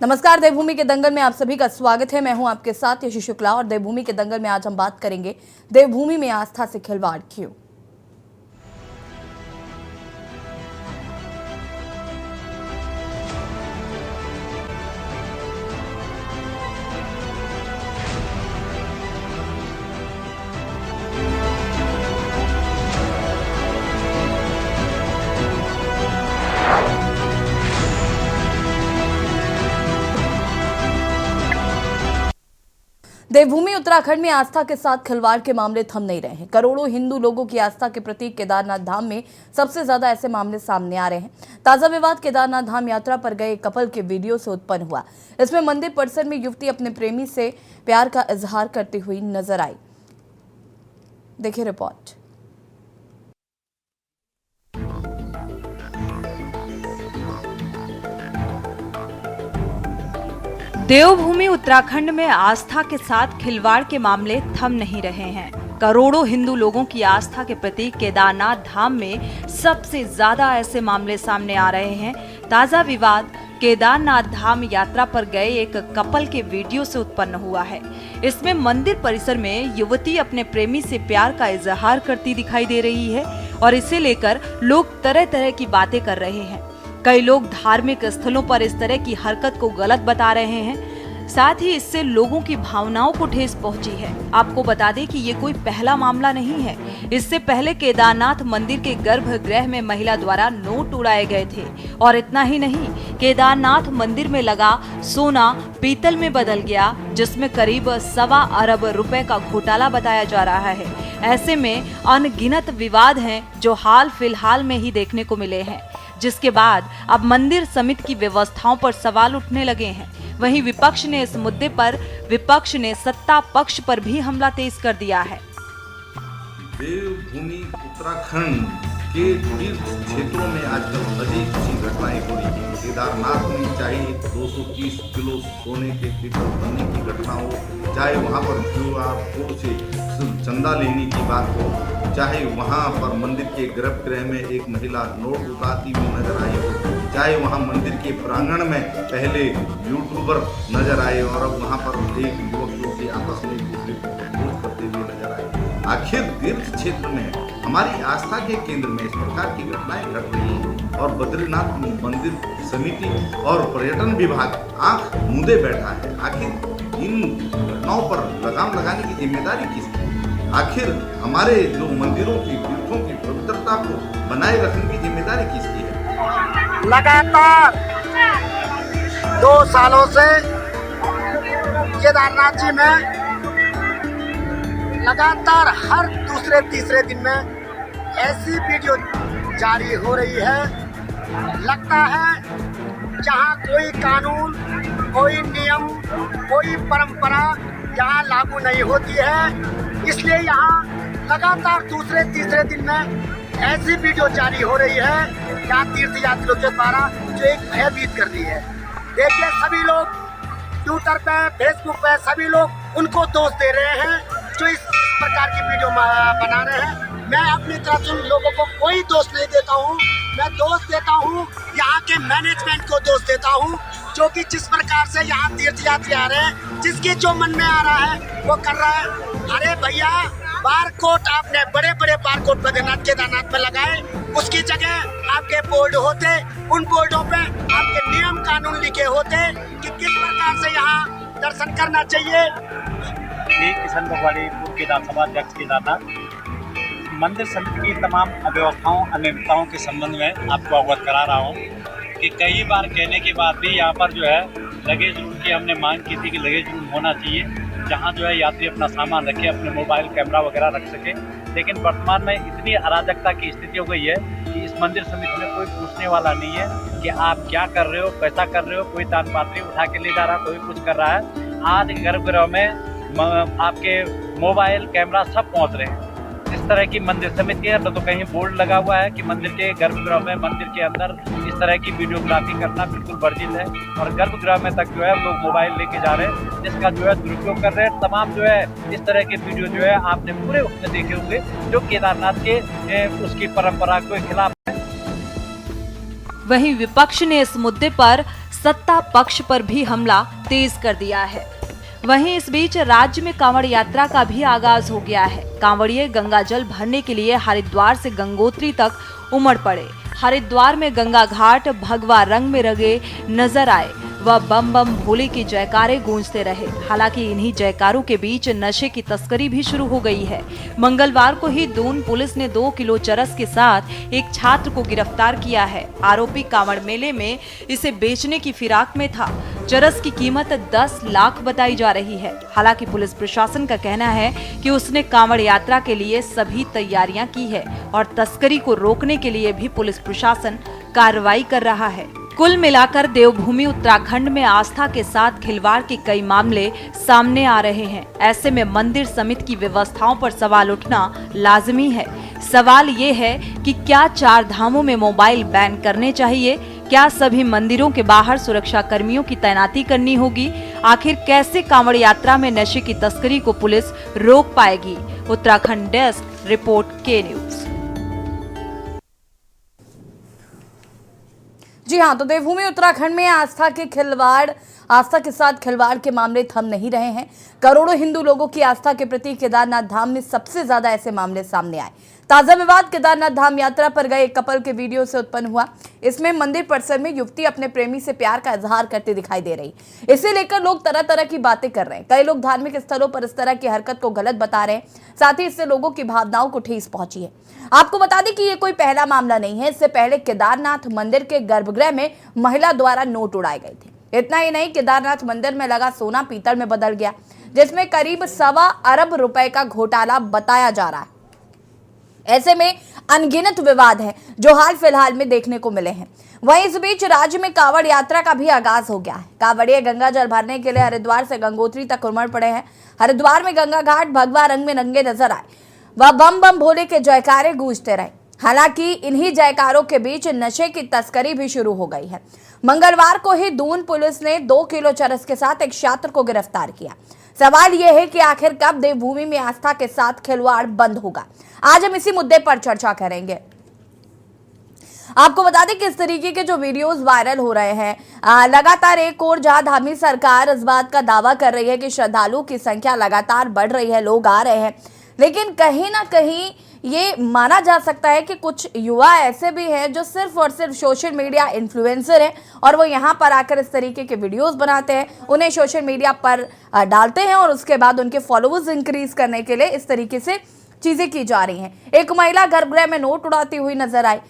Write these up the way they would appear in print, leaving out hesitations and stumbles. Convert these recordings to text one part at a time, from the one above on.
नमस्कार, देवभूमि के दंगल में आप सभी का स्वागत है। मैं हूं आपके साथ यशी शुक्ला और देवभूमि के दंगल में आज हम बात करेंगे देवभूमि में आस्था से खिलवाड़ क्यों। देवभूमि उत्तराखंड में आस्था के साथ खिलवाड़ के मामले थम नहीं रहे हैं। करोड़ों हिंदू लोगों की आस्था के प्रतीक केदारनाथ धाम में सबसे ज्यादा ऐसे मामले सामने आ रहे हैं। ताजा विवाद केदारनाथ धाम यात्रा पर गए कपल के वीडियो से उत्पन्न हुआ। इसमें मंदिर परिसर में युवती अपने प्रेमी से प्यार का इजहार करती हुई नजर आई। देखिए रिपोर्ट। देवभूमि उत्तराखंड में आस्था के साथ खिलवाड़ के मामले थम नहीं रहे हैं। करोड़ों हिंदू लोगों की आस्था के प्रतीक केदारनाथ धाम में सबसे ज्यादा ऐसे मामले सामने आ रहे हैं। ताजा विवाद केदारनाथ धाम यात्रा पर गए एक कपल के वीडियो से उत्पन्न हुआ है। इसमें मंदिर परिसर में युवती अपने प्रेमी से प्यार का इजहार करती दिखाई दे रही है और इसे लेकर लोग तरह तरह की बातें कर रहे हैं। कई लोग धार्मिक स्थलों पर इस तरह की हरकत को गलत बता रहे हैं। साथ ही इससे लोगों की भावनाओं को ठेस पहुंची है। आपको बता दें कि ये कोई पहला मामला नहीं है। इससे पहले केदारनाथ मंदिर के गर्भगृह में महिला द्वारा नोट उड़ाए गए थे और इतना ही नहीं, केदारनाथ मंदिर में लगा सोना पीतल में बदल गया, जिसमें करीब 1.25 अरब रुपए का घोटाला बताया जा रहा है। ऐसे में अनगिनत विवाद हैं जो हाल फिलहाल में ही देखने को मिले हैं, जिसके बाद अब मंदिर समिति की व्यवस्थाओं पर सवाल उठने लगे हैं। वहीं विपक्ष ने सत्ता पक्ष पर भी हमला तेज कर दिया है। देवभूमि उत्तराखंड के तीर्थ क्षेत्रों में आजकल अजीब सी घटनाएं हो रही हैं। केदारनाथ में चाहे 230 किलो सोने के पीतल बनने की घटना हो, चाहे वहां पर QR कोड से चंदा लेने की बात हो, चाहे वहां पर मंदिर के गर्भगृह में एक महिला नोट उठाती हुई नजर आई हो, चाहे वहां मंदिर के प्रांगण में पहले यूट्यूबर नजर आए और अब वहां पर एक युवक के आपस में एक दूसरे को विरोध करते हुए नजर आए। आखिर तीर्थ क्षेत्र में हमारी आस्था के केंद्र में इस प्रकार की घटनाएं घट रही हैं और बद्रीनाथ मंदिर समिति और पर्यटन विभाग आंख मूंदे बैठा है। आखिर इन घटनाओं पर लगाम लगाने की जिम्मेदारी किसकी? आखिर हमारे जो मंदिरों की तीर्थों की पवित्रता को बनाए रखने की जिम्मेदारी किसकी है? लगातार 2 सालों से केदारनाथ जी में लगातार हर दूसरे तीसरे दिन में ऐसी वीडियो जारी हो रही है। लगता है जहां कोई कानून, कोई नियम, कोई परंपरा यहाँ लागू नहीं होती है, इसलिए यहाँ लगातार दूसरे तीसरे दिन में ऐसी वीडियो जारी हो रही है यहाँ तीर्थ यात्रियों के द्वारा जो एक भयभीत कर रही है। देखिए, सभी लोग ट्विटर पे, फेसबुक पे सभी लोग उनको दोष दे रहे हैं जो इस प्रकार की वीडियो बना रहे हैं। मैं अपनी तरफ से उन लोगों को कोई दोष नहीं देता हूँ। मैं दोष देता हूँ यहाँ के मैनेजमेंट को दोष देता हूँ, जो कि जिस प्रकार से यहाँ तीर्थ यात्री आ रहे हैं, जिसके जो मन में आ रहा है वो कर रहा है। अरे भैया, बारकोड आपने बड़े बड़े बारकोड बद्रीनाथ केदारनाथ में लगाए, उसकी जगह आपके बोर्ड होते, उन बोर्डों पे आपके नियम कानून लिखे होते कि किस प्रकार से यहाँ दर्शन करना चाहिए। किशन भगवाड़ी पूर्व विधानसभा अध्यक्ष केदारनाथ मंदिर समिति की तमाम अव्यवस्थाओं अनियमितताओं के संबंध में आपको अवगत करा रहा हूँ कि कई बार कहने के बाद भी यहाँ पर जो है लगेज रूम की हमने मांग की थी कि लगेज रूम होना चाहिए, जहाँ जो है यात्री अपना सामान रखे, अपने मोबाइल कैमरा वगैरह रख सके। लेकिन वर्तमान में इतनी अराजकता की स्थिति हो गई है कि इस मंदिर समिति में कोई पूछने वाला नहीं है कि आप क्या कर रहे हो, कैसा कर रहे हो। कोई दान पात्री उठा के ले जा रहा, कोई कुछ कर रहा है। आज गर्भगृह में आपके मोबाइल कैमरा सब पहुँच रहे हैं। इस तरह की मंदिर समिति है, तो कहीं बोर्ड लगा हुआ है कि मंदिर के गर्भगृह में, मंदिर के अंदर इस तरह की वीडियोग्राफी करना बिल्कुल वर्जित है। और गर्भगृह में तक जो है लोग मोबाइल लेके जा रहे हैं, जिसका जो है दुरुपयोग कर रहे हैं। तमाम जो है इस तरह के वीडियो जो है आपने पूरे उसमें देखे होंगे जो केदारनाथ के उसकी परंपरा के खिलाफ है। वहीं विपक्ष ने इस मुद्दे पर सत्ता पक्ष पर भी हमला तेज कर दिया है। वहीं इस बीच राज्य में कांवड़ यात्रा का भी आगाज हो गया है। कांवड़िए गंगा जल भरने के लिए हरिद्वार से गंगोत्री तक उमड़ पड़े। हरिद्वार में गंगा घाट भगवा रंग में रंगे नजर आए व बम बम भोले की जयकारे गूंजते रहे। हालांकि इन्हीं जयकारों के बीच नशे की तस्करी भी शुरू हो गई है। मंगलवार को ही दून पुलिस ने 2 किलो चरस के साथ एक छात्र को गिरफ्तार किया है। आरोपी कांवड़ मेले में इसे बेचने की फिराक में था। चरस की कीमत 10 लाख बताई जा रही है। हालांकि पुलिस प्रशासन का कहना है कि उसने कांवड़ यात्रा के लिए सभी तैयारियां की है और तस्करी को रोकने के लिए भी पुलिस प्रशासन कार्रवाई कर रहा है। कुल मिलाकर देवभूमि उत्तराखंड में आस्था के साथ खिलवाड़ के कई मामले सामने आ रहे हैं। ऐसे में मंदिर समिति की व्यवस्थाओं पर सवाल उठना लाजमी है। सवाल ये है कि क्या 4 धामों में मोबाइल बैन करने चाहिए? क्या सभी मंदिरों के बाहर सुरक्षा कर्मियों की तैनाती करनी होगी? आखिर कैसे कांवड़ यात्रा में नशे की तस्करी को पुलिस रोक पाएगी? उत्तराखंड डेस्क रिपोर्ट के न्यूज। जी हाँ, तो देवभूमि उत्तराखंड में आस्था के साथ खिलवाड़ के मामले थम नहीं रहे हैं। करोड़ों हिंदू लोगों की आस्था के प्रति केदारनाथ धाम में सबसे ज्यादा ऐसे मामले सामने आए। ताजा विवाद केदारनाथ धाम यात्रा पर गए एक कपल के वीडियो से उत्पन्न हुआ। इसमें मंदिर परिसर में युवती अपने प्रेमी से प्यार का इजहार करते दिखाई दे रही। इसे लेकर लोग तरह तरह की बातें कर रहे हैं। कई लोग धार्मिक स्थलों पर इस तरह की हरकत को गलत बता रहे हैं। साथ ही इससे लोगों की भावनाओं को ठेस पहुंची है। आपको बता दें कि ये कोई पहला मामला नहीं है। इससे पहले केदारनाथ मंदिर के गर्भगृह में महिला द्वारा नोट उड़ाए गए थे। इतना ही नहीं, केदारनाथ मंदिर में लगा सोना पीतल में बदल गया, जिसमें करीब 1.25 अरब रुपए का घोटाला बताया जा रहा है। ऐसे में अनगिनत विवाद हैं जो हाल फिलहाल में देखने को मिले हैं। वहीं इस बीच राज्य में कांवड़ यात्रा का भी आगाज हो गया है। कांवड़िए गंगा जल भरने के लिए हरिद्वार से गंगोत्री तक उमड़ पड़े हैं। हरिद्वार में गंगा घाट भगवा रंग में रंगे नजर आए व बम बम भोले के जयकारे गूंजते रहे। हालांकि इन्हीं जयकारों के बीच नशे की तस्करी भी शुरू हो गई है। मंगलवार को ही दून पुलिस ने 2 किलो चरस के साथ एक छात्र को गिरफ्तार किया। सवाल यह है कि आखिर कब देवभूमि में आस्था के साथ खिलवाड़ बंद होगा? आज हम इसी मुद्दे पर चर्चा करेंगे। आपको बता दें कि इस तरीके के जो वीडियोस वायरल हो रहे हैं, लगातार एक और जहां धामी सरकार इस बात का दावा कर रही है कि श्रद्धालुओं की संख्या लगातार बढ़ रही है, लोग आ रहे हैं, लेकिन कहीं ना कहीं ये माना जा सकता है कि कुछ युवा ऐसे भी हैं जो सिर्फ और सिर्फ सोशल मीडिया इन्फ्लुएंसर हैं और वो यहाँ पर आकर इस तरीके के वीडियोस बनाते हैं, उन्हें सोशल मीडिया पर डालते हैं और उसके बाद उनके फॉलोअर्स इंक्रीज करने के लिए इस तरीके से चीजें की जा रही हैं। एक महिला गर्भगृह में नोट उड़ाती हुई नजर आई।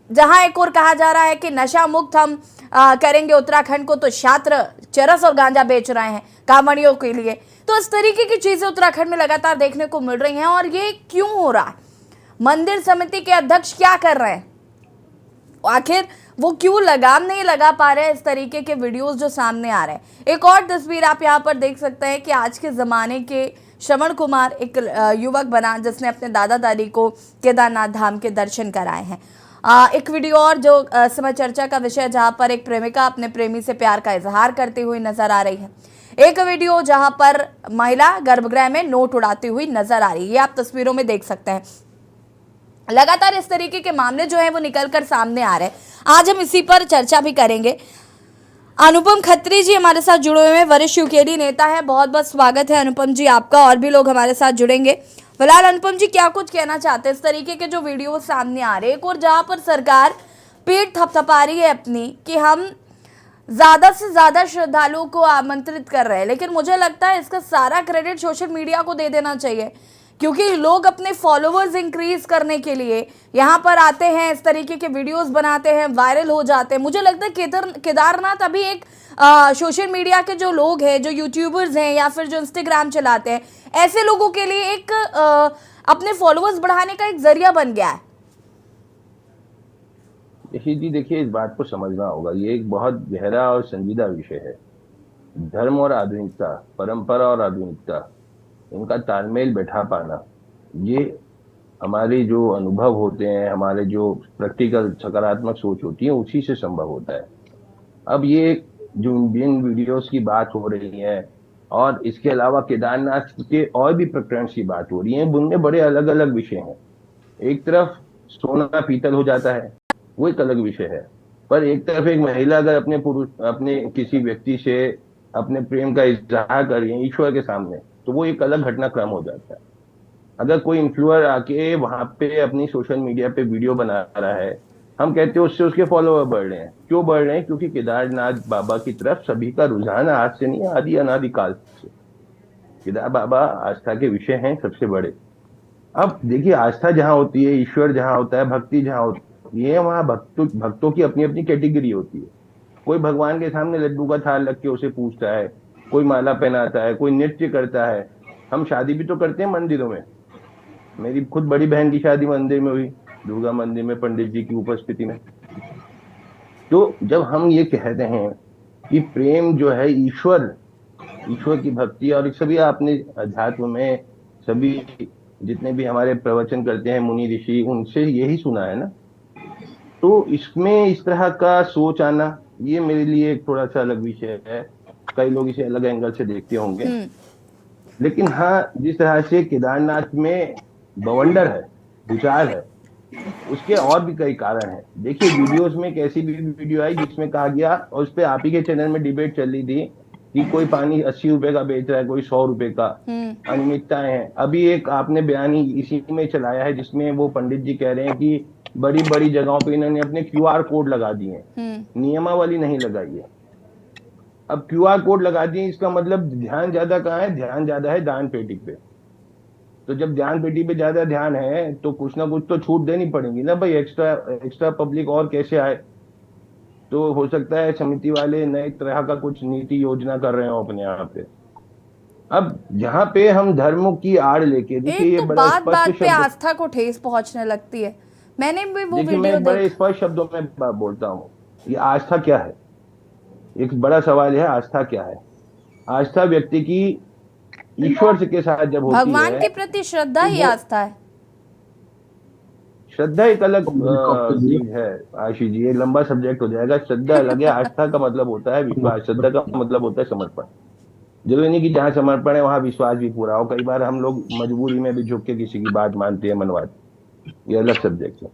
जहां एक और कहा जा रहा है कि नशा मुक्त हम करेंगे उत्तराखंड को, तो छात्र चरस और गांजा बेच रहे हैं कांवड़ियों के लिए। तो इस तरीके की चीजें उत्तराखंड में लगातार देखने को मिल रही हैं। और ये क्यों हो रहा है? मंदिर समिति के अध्यक्ष क्या कर रहे हैं? आखिर वो क्यों लगाम नहीं लगा पा रहे हैं इस तरीके के वीडियोस जो सामने आ रहे हैं? एक और तस्वीर आप यहाँ पर देख सकते हैं कि आज के जमाने के श्रवण कुमार एक युवक बना जिसने अपने दादा दादी को केदारनाथ धाम के दर्शन कराए हैं। एक वीडियो और जो समय चर्चा का विषय, जहां पर एक प्रेमिका अपने प्रेमी से प्यार का इजहार करती हुई नजर आ रही है। एक वीडियो जहां पर महिला गर्भगृह में नोट उड़ाती हुई नजर आ रही है, ये आप तस्वीरों में देख सकते हैं। लगातार इस तरीके के मामले जो है वो निकलकर सामने आ रहे हैं। आज हम इसी पर चर्चा भी करेंगे। अनुपम खत्री जी हमारे साथ जुड़े हुए हैं, वरिष्ठ यूकेडी नेता है। बहुत बहुत स्वागत है अनुपम जी आपका। और भी लोग हमारे साथ जुड़ेंगे। फिलहाल अनुपम जी क्या कुछ कहना चाहते हैं इस तरीके के जो वीडियो सामने आ रहे हैं, और जहां पर सरकार पेट थपथपा रही है अपनी कि हम ज्यादा से ज्यादा श्रद्धालुओं को आमंत्रित कर रहे हैं, लेकिन मुझे लगता है इसका सारा क्रेडिट सोशल मीडिया को दे देना चाहिए, क्योंकि लोग अपने फॉलोअर्स इंक्रीज करने के लिए यहाँ पर आते हैं, इस तरीके के वीडियोस बनाते हैं, वायरल हो जाते हैं। मुझे लगता है केदारनाथ अभी एक सोशल मीडिया के जो लोग हैं, जो यूट्यूबर्स हैं या फिर जो इंस्टाग्राम चलाते हैं, ऐसे लोगों के लिए एक अपने फॉलोअर्स बढ़ाने का एक जरिया बन गया है। देखिए इस बात को समझना होगा, ये एक बहुत गहरा और संजीदा विषय है। धर्म और आधुनिकता, परंपरा और आधुनिकता, इनका तालमेल बैठा पाना, ये हमारे जो अनुभव होते हैं, हमारे जो प्रैक्टिकल सकारात्मक सोच होती है, उसी से संभव होता है। अब ये जो जिन वीडियोस की बात हो रही है और इसके अलावा केदारनाथ के और भी प्रकरण की बात हो रही है, उनमें बड़े अलग अलग विषय हैं। एक तरफ सोना पीतल हो जाता है, वो एक अलग विषय है, पर एक तरफ एक महिला अगर अपने किसी व्यक्ति से अपने प्रेम का इजहार कर रही है ईश्वर के सामने, तो वो एक अलग घटनाक्रम हो जाता है। अगर कोई इन्फ्लुएंसर आके वहां पे अपनी सोशल मीडिया पे वीडियो बना रहा है, हम कहते हैं उससे उसके फॉलोअर बढ़ रहे हैं। क्यों बढ़ रहे हैं? क्योंकि केदारनाथ बाबा की तरफ सभी का रुझान आज से नहीं, आदि अनादिकाल से। केदार बाबा आस्था के विषय हैं सबसे बड़े। अब देखिए, आस्था जहाँ होती है, ईश्वर जहाँ होता है, भक्ति जहाँ होती है, वहाँ भक्तों की अपनी अपनी कैटेगरी होती है। कोई भगवान के सामने लड्डू का थाल रख के उसे पूछता है, कोई माला पहनाता है, कोई नृत्य करता है। हम शादी भी तो करते हैं मंदिरों में। मेरी खुद बड़ी बहन की शादी मंदिर में हुई, दुर्गा मंदिर में, पंडित जी की उपस्थिति में। तो जब हम ये कहते हैं कि प्रेम जो है ईश्वर की भक्ति, और सभी आपने अध्यात्म में सभी जितने भी हमारे प्रवचन करते हैं मुनि ऋषि, उनसे यही सुना है ना। तो इसमें इस तरह का सोच आना, ये मेरे लिए एक थोड़ा सा अलग विषय है। कई लोग इसे अलग एंगल से देखते होंगे, लेकिन हाँ, जिस तरह से केदारनाथ में बवंडर है, भूचाल है, उसके और भी कई कारण हैं। देखिए, वीडियोस में एक ऐसी भी वीडियो आई जिसमें कहा गया, और उस पर आप ही के चैनल में डिबेट चल रही थी कि कोई पानी 80 रुपए का बेच रहा है, कोई 100 रुपए का। अनियमितताएं हैं। अभी एक आपने बयान ही इसी में चलाया है जिसमें वो पंडित जी कह रहे हैं कि बड़ी बड़ी जगहों पे इन्होंने अपने QR कोड लगा दिए हैं, नियमावली नहीं लगाई है। अब QR कोड लगा दिए, इसका मतलब ध्यान ज्यादा कहाँ है? ध्यान ज्यादा है दान पेटी पे। तो जब दान पेटी पे ज्यादा ध्यान है तो कुछ ना कुछ तो छूट देनी पड़ेगी ना भाई। एक्स्ट्रा पब्लिक और कैसे आए? तो हो सकता है समिति वाले नए तरह का कुछ नीति योजना कर रहे हो अपने यहाँ पे। अब जहाँ पे हम धर्म की आड़ लेके, देखिए ये तो बड़ा बात बात स्पष्ट पे शब्द, आस्था को ठेस पहुंचने लगती है। मैंने भी वो देखिए मैं वीडियो बड़े स्पष्ट शब्दों में बोलता हूँ, ये आस्था क्या है? एक बड़ा सवाल है, आस्था क्या है? आस्था व्यक्ति की ईश्वर के साथ जब होती है, भगवान के प्रति श्रद्धा ही आस्था है। श्रद्धा एक अलग चीज है आशीष जी, ये लंबा सब्जेक्ट हो जाएगा। श्रद्धा अलग है, आस्था का मतलब होता है विश्वास, श्रद्धा का मतलब होता है समर्पण। जरूरी नहीं कि जहाँ समर्पण है वहां विश्वास भी पूरा हो। कई बार हम लोग मजबूरी में भी झुक के किसी की बात मानते हैं, मनवाते, ये अलग सब्जेक्ट है।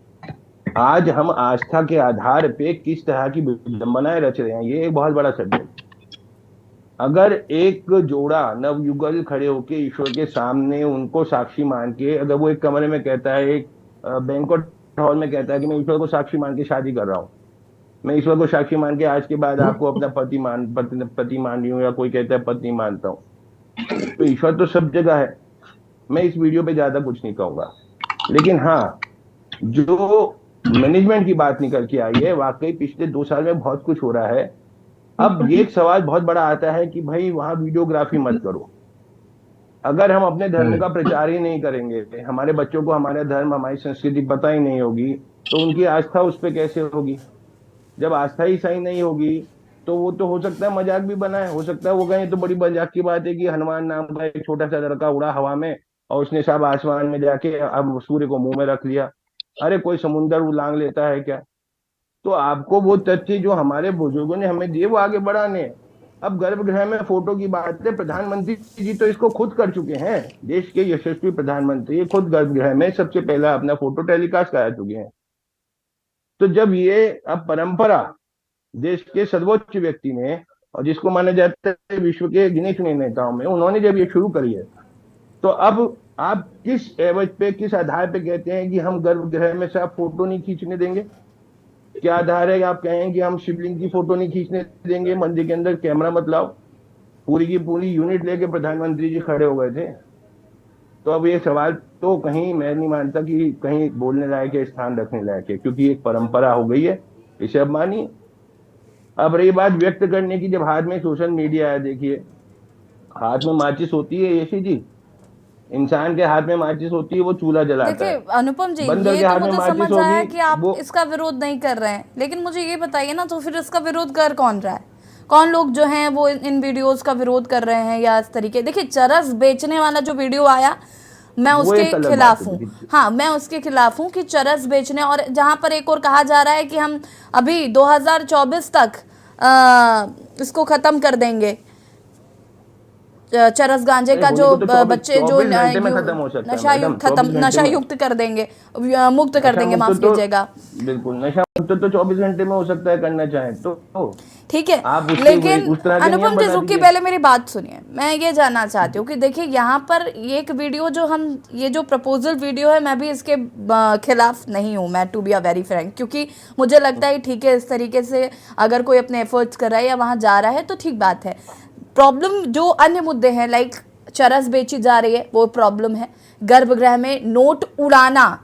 आज हम आस्था के आधार पे किस तरह की विडंबनाएं रच रहे हैं, ये एक बहुत बड़ा सब्जेक्ट। अगर एक जोड़ा नवयुगल खड़े होके ईश्वर के सामने उनको साक्षी मान के, अगर वो एक कमरे में कहता है, एक बैंक्वेट हॉल में कहता है कि मैं ईश्वर को साक्षी मान के शादी कर रहा हूँ, मैं ईश्वर को साक्षी मान के आज के बाद आपको अपना पति मान रही हूँ, या कोई कहता है पत्नी मानता हूँ, तो ईश्वर तो सब जगह है। मैं इस वीडियो पे ज्यादा कुछ नहीं कहूंगा, लेकिन हाँ, जो मैनेजमेंट की बात निकल के आई है, वाकई पिछले 2 साल में बहुत कुछ हो रहा है। अब ये एक सवाल बहुत बड़ा आता है कि भाई वहां वीडियोग्राफी मत करो। अगर हम अपने धर्म का प्रचार ही नहीं करेंगे, हमारे बच्चों को हमारा धर्म, हमारी संस्कृति पता ही नहीं होगी, तो उनकी आस्था उस पर कैसे होगी? जब आस्था ही सही नहीं होगी तो वो तो हो सकता है मजाक भी बनाए, हो सकता है वो कहें तो बड़ी मजाक की बात है कि हनुमान नाम का एक छोटा सा लड़का उड़ा हवा में और उसने सब आसमान में जाके अब सूर्य को मुंह में रख लिया। अरे कोई समुंदर उलांग लेता है क्या? तो आपको वो तथ्य जो हमारे बुजुर्गों ने हमें दिए वो आगे बढ़ाने हैं। अब गर्भगृह में फोटो की बात है, प्रधानमंत्री जी तो इसको खुद कर चुके हैं। देश के यशस्वी प्रधानमंत्री खुद गर्भगृह में सबसे पहला अपना फोटो टेलीकास्ट करा चुके हैं। तो जब ये अब परंपरा देश के सर्वोच्च व्यक्ति ने, और जिसको माना जाता है विश्व के गिने चुने नेताओं में, उन्होंने जब ये शुरू करी है, तो अब आप किस एवज पे, किस आधार पे कहते हैं कि हम गर्भगृह में से आप फोटो नहीं खींचने देंगे? क्या आधार है कि आप कहें कि हम शिवलिंग की फोटो नहीं खींचने देंगे, मंदिर के अंदर कैमरा मत लाओ? पूरी की पूरी यूनिट लेके प्रधानमंत्री जी खड़े हो गए थे। तो अब ये सवाल तो कहीं मैं नहीं मानता कि कहीं बोलने लायक है, स्थान रखने लायक है, क्योंकि एक परंपरा हो गई है, इसे अब मानिए। अब रही बात व्यक्त करने की, जब हाथ में सोशल मीडिया है, देखिए हाथ में माचिस होती है, यशी जी, इंसान के हाथ में माचिस होती है, वो चूल्हा जलाता है। देखिए अनुपम जी, बंदर ये के तो हाथ में मुझे माचिस समझ आया होगी, कि आप इसका विरोध नहीं कर रहे हैं, लेकिन मुझे ये बताइए ना, तो फिर इसका विरोध कर कौन रहा है? कौन लोग जो हैं वो इन वीडियोस का विरोध कर रहे हैं या इस तरीके? देखिए, चरस बेचने वाला जो वीडियो आया, मैं उसके खिलाफ हूँ। हाँ, मैं उसके खिलाफ हूँ कि चरस बेचने, और जहां पर एक और कहा जा रहा है कि हम अभी 2024 तक इसको खत्म कर देंगे। चरस गांजे का नहीं, जो होली को तो बच्चे जो 24 घंटे में खत्म हो सकता है, नशा मैडम, युक्त खत्म 24 घंटे नशा में। युक्त कर देंगे, मुक्त कर नशा देंगे, मुक्त माफ तो कीजिएगा। बिल्कुल, नशा मुक्त तो 24 घंटे में हो सकता है, करना चाहें तो। ठीक है, आप उसके लेकिन उस तरह के नियम अनुपम जी बना रुकिए, दीजिए। पहले मेरी बात सुनिए। मैं ये जानना चाहती हूँ कि देखिए यहाँ पर एक वीडियो जो हम ये जो प्रपोजल वीडियो है, मैं भी इसके खिलाफ नहीं हूँ, मैं to be a very frank, क्योंकि मुझे लगता है ठीक है, इस तरीके से अगर कोई अपने एफर्ट्स कर रहा है या वहाँ जा रहा है तो ठीक बात है। प्रॉब्लम जो अन्य मुद्दे हैं, लाइक चरस बेची जा रही है, वो प्रॉब्लम है। गर्भगृह में नोट उड़ाना,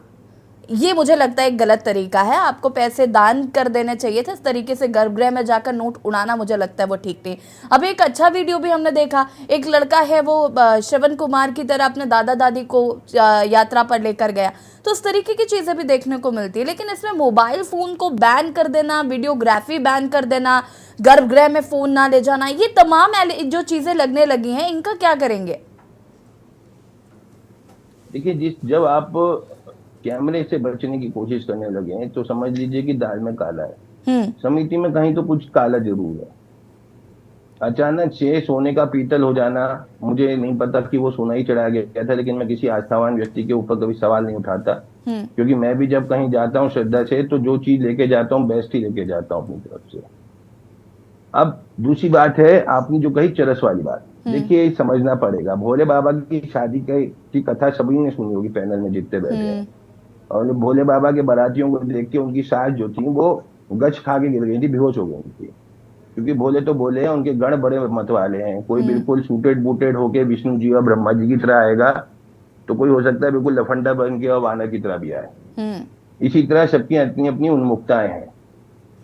ये मुझे लगता है एक गलत तरीका है। आपको पैसे दान कर देने चाहिए थे, इस तरीके से गर्भगृह में जाकर नोट उड़ाना मुझे लगता है वो ठीक नहीं। अब एक अच्छा वीडियो भी हमने देखा, एक लड़का है वो श्रवण कुमार की तरह अपने दादा दादी को यात्रा पर लेकर गया, तो इस तरीके की चीज़ें भी देखने को मिलती है। लेकिन इसमें मोबाइल फ़ोन को बैन कर देना, वीडियोग्राफी बैन कर देना, गर्भगृह में फ़ोन ना ले जाना, ये तमाम जो चीज़ें लगने लगी हैं, इनका क्या करेंगे? देखिए, जब आप कैमरे से बचने की कोशिश करने लगे हैं तो समझ लीजिए कि दाल में काला है। समिति में कहीं तो कुछ काला जरूर है। अचानक से सोने का पीतल हो जाना, मुझे नहीं पता कि वो सोना ही चढ़ाया गया था, लेकिन मैं किसी आस्थावान व्यक्ति के ऊपर कभी सवाल नहीं उठाता, क्योंकि मैं भी जब कहीं जाता हूँ श्रद्धा से, तो जो चीज लेके जाता हूँ बेस्ट ही लेके जाता हूँ अपनी तरफ से। अब दूसरी बात है आपने जो कही चरस वाली बात, देखिए समझना पड़ेगा, भोले बाबा की शादी की कथा सभी ने सुनी होगी पैनल में जितने बैठे हैं, और भोले बाबा के बारातियों को देख के उनकी सास जो थी वो गच खा के गिर गई थी, बेहोश हो गई थी, क्योंकि भोले तो भोले हैं, उनके गण बड़े मत वाले हैं। कोई बिल्कुल सूटेड बूटेड होके विष्णु जी और ब्रह्मा जी की तरह आएगा, तो कोई हो सकता है बिल्कुल लफंडा बन के और वानर की तरह भी आए। इसी तरह सबकी अपनी अपनी उन्मुक्ताएं हैं।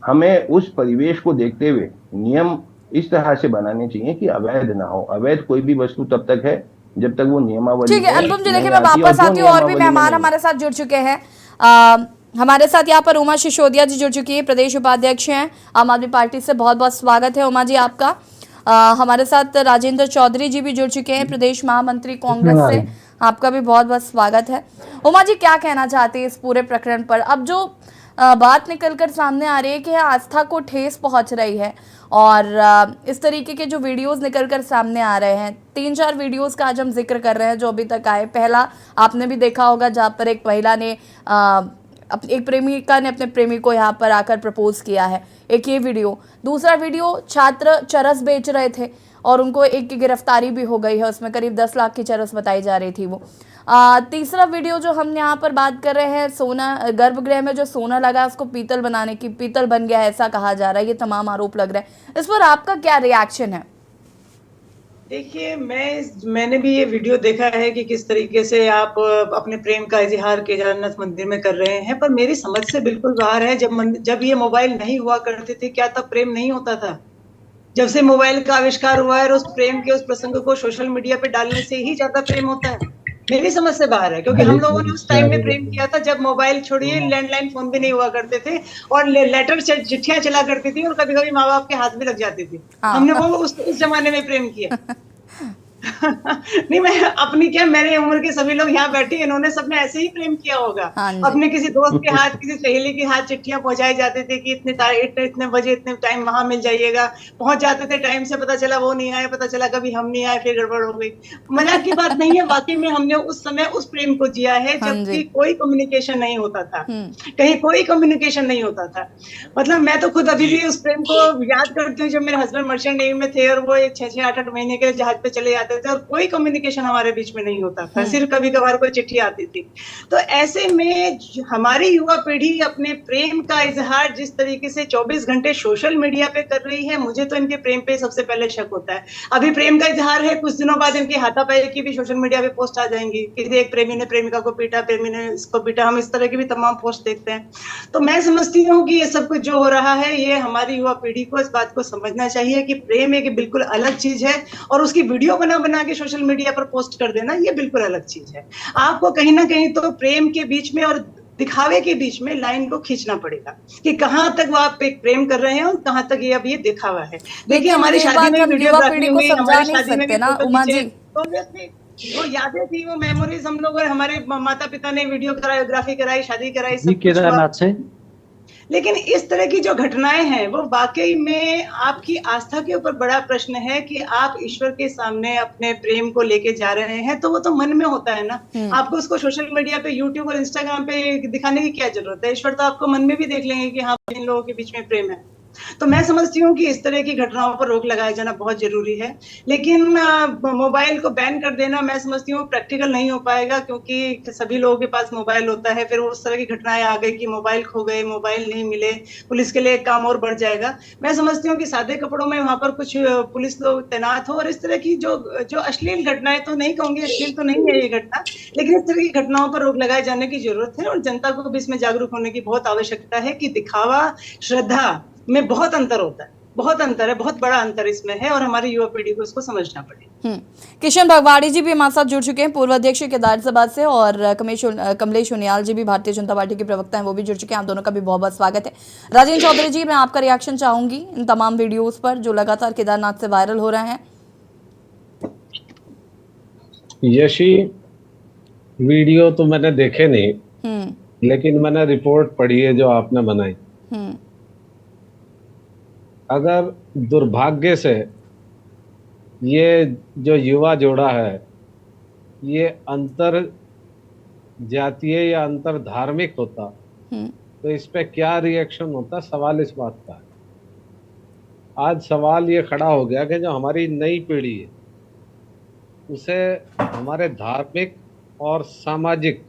हमें उस परिवेश को देखते हुए नियम इस तरह से बनाने चाहिए कि अवैध ना हो। अवैध कोई भी वस्तु तब तक है जब तक वो नियमावली। ठीक है अनुपम जी, देखिए मैं वापस आती हूँ, और भी मेहमान हमारे साथ जुड़ चुके हैं। हमारे साथ यहाँ पर उमा सिसोदिया जी जुड़ चुकी है, प्रदेश उपाध्यक्ष हैं आम आदमी पार्टी से। बहुत बहुत स्वागत है उमा जी आपका। हमारे साथ राजेंद्र चौधरी जी भी जुड़ चुके हैं, प्रदेश महामंत्री कांग्रेस से, आपका भी बहुत बहुत स्वागत है। उमा जी, क्या कहना चाहते हैं इस पूरे प्रकरण पर? अब जो बात निकलकर सामने आ रही है कि आस्था को ठेस पहुंच रही है, और इस तरीके के जो वीडियोस निकलकर सामने आ रहे हैं, 3-4 वीडियोस का आज हम जिक्र कर रहे हैं जो अभी तक आए। पहला आपने भी देखा होगा जहाँ पर एक महिला ने एक प्रेमिका ने अपने प्रेमी को यहाँ पर आकर प्रपोज किया है, एक ये वीडियो। दूसरा वीडियो, छात्र चरस बेच रहे थे और उनको एक की गिरफ्तारी भी हो गई है, उसमें करीब 10 लाख की चरस बताई जा रही थी वो। तीसरा वीडियो जो हम यहाँ पर बात कर रहे हैं, सोना, गर्भगृह में जो सोना लगा उसको पीतल बनाने की, पीतल बन गया है ऐसा कहा जा रहा है, ये तमाम आरोप लग रहे हैं। इस पर आपका क्या रिएक्शन है? देखिए, मैंने भी ये वीडियो देखा है कि किस तरीके से आप अपने प्रेम का इजहार केदारनाथ मंदिर में कर रहे हैं, पर मेरी समझ से बिल्कुल बाहर है। जब ये मोबाइल नहीं हुआ करते थे, क्या तब प्रेम नहीं होता था? जब से मोबाइल का आविष्कार हुआ है, उस प्रेम के उस प्रसंग को सोशल मीडिया पे डालने से ही ज्यादा प्रेम होता है। मेरी समझ से बाहर है, क्योंकि हम लोगों ने उस टाइम में प्रेम किया था जब मोबाइल छोड़िए, लैंडलाइन फोन भी नहीं हुआ करते थे, और लेटर से चिट्ठियां चला करती थी, और कभी कभी माँ बाप के हाथ भी लग जाती थी। हमने वो उस जमाने में प्रेम किया। नहीं, मैं अपनी क्या, मेरे उम्र के सभी लोग यहाँ बैठे, इन्होंने सबने ऐसे ही प्रेम किया होगा। अपने किसी दोस्त के हाथ, किसी सहेली के हाथ चिट्ठियां पहुंचाई जाते थे कि इतने बजे इतने टाइम वहां मिल जाइएगा। पहुंच जाते थे टाइम से, पता चला वो नहीं आए, पता चला कभी हम नहीं आए, फिर गड़बड़ हो गई। मजाक की बात नहीं है, वाकई में हमने उस समय उस प्रेम को जिया है जबकि कोई कम्युनिकेशन नहीं होता था, कहीं कोई कम्युनिकेशन नहीं होता था। मतलब मैं तो खुद अभी भी उस प्रेम को याद करती हूँ जब मेरे हस्बैंड मर्चेंट नेवी में थे, और वो 6-6, 8-8 महीने के जहाज पे चले जाते थे, और कोई कम्युनिकेशन हमारे बीच में नहीं होता था, सिर्फ कभी कभार कोई चिट्ठी आती थी। तो ऐसे में हमारी युवा पीढ़ी अपने प्रेम का इजहार जिस तरीके से 24 घंटे सोशल मीडिया पे कर रही है, मुझे तो इनके प्रेम पे सबसे पहले शक होता है। अभी प्रेम का इजहार है, कुछ दिनों बाद इनके हाथापाई की भी सोशल मीडिया पे पोस्ट आ जाएंगी कि एक प्रेमी ने प्रेमिका को पीटा, प्रेमी ने इसको पीटा, हम इस तरह की भी तमाम पोस्ट देखते हैं। तो मैं समझती हूँ कि ये सब कुछ जो हो रहा है, ये हमारी युवा पीढ़ी को इस बात को समझना चाहिए कि प्रेम एक बिल्कुल अलग चीज है, और उसकी वीडियो बना के सोशल मीडिया पर पोस्ट कर देना ये बिल्कुल अलग चीज है। आपको कहीं ना कहीं तो प्रेम के बीच में और दिखावे के बीच में लाइन को खींचना पड़ेगा कि कहां तक वो आप एक प्रेम कर रहे हैं और कहां तक ये अब ये दिखावा है। देखिए, हमारी शादी में वीडियोग्राफी हुई, हमारी शादी में वो यादें थी, वो मेमोरीज हम लोग और हमारे माता पिता ने वीडियोग्राफी कराई, शादी कराई, सब केदारनाथ से। लेकिन इस तरह की जो घटनाएं हैं वो वाकई में आपकी आस्था के ऊपर बड़ा प्रश्न है कि आप ईश्वर के सामने अपने प्रेम को लेके जा रहे हैं, तो वो तो मन में होता है ना। आपको उसको सोशल मीडिया पे, यूट्यूब और इंस्टाग्राम पे दिखाने की क्या जरूरत है? ईश्वर तो आपको मन में भी देख लेंगे कि हाँ, इन लोगों के बीच में प्रेम है। तो मैं समझती हूँ कि इस तरह की घटनाओं पर रोक लगाया जाना बहुत जरूरी है, लेकिन मोबाइल को बैन कर देना मैं समझती हूँ प्रैक्टिकल नहीं हो पाएगा, क्योंकि सभी लोगों के पास मोबाइल होता है। फिर उस तरह की घटनाएं आ गई कि मोबाइल खो गए, मोबाइल नहीं मिले, पुलिस के लिए एक काम और बढ़ जाएगा। मैं समझती हूँ कि सादे कपड़ों में वहां पर कुछ पुलिस लोग तैनात हो, और इस तरह की जो जो अश्लील घटनाएं, तो नहीं कहूंगी अश्लील तो नहीं है ये घटना, लेकिन इस तरह की घटनाओं पर रोक लगाए जाने की जरूरत है। और जनता को भी इसमें जागरूक होने की बहुत आवश्यकता है कि दिखावा श्रद्धा में बहुत अंतर होता है, बहुत अंतर है, बहुत बड़ा अंतर इसमें है, और हमारी युवा पीढ़ी को इसको समझना पड़ेगा। किशन भगवाड़ी जी भी हमारे साथ जुड़ चुके हैं, पूर्व अध्यक्ष केदार सभा से, और कमलेश उनियाल जी भी भारतीय जनता पार्टी के प्रवक्ता हैं, वो भी जुड़ चुके हैं। आप दोनों का भी बहुत बहुत स्वागत है। राजेंद्र चौधरी जी, मैं आपका रिएक्शन चाहूंगी इन तमाम वीडियोस पर जो लगातार केदारनाथ से वायरल हो रहे हैं। यशी, वीडियो तो मैंने देखे नहीं, लेकिन मैंने रिपोर्ट पढ़ी है जो आपने बनाई। अगर दुर्भाग्य से ये जो युवा जोड़ा है ये अंतर जातीय या अंतर धार्मिक होता तो इस पे क्या रिएक्शन होता, सवाल इस बात का है। आज सवाल ये खड़ा हो गया कि जो हमारी नई पीढ़ी है उसे हमारे धार्मिक और सामाजिक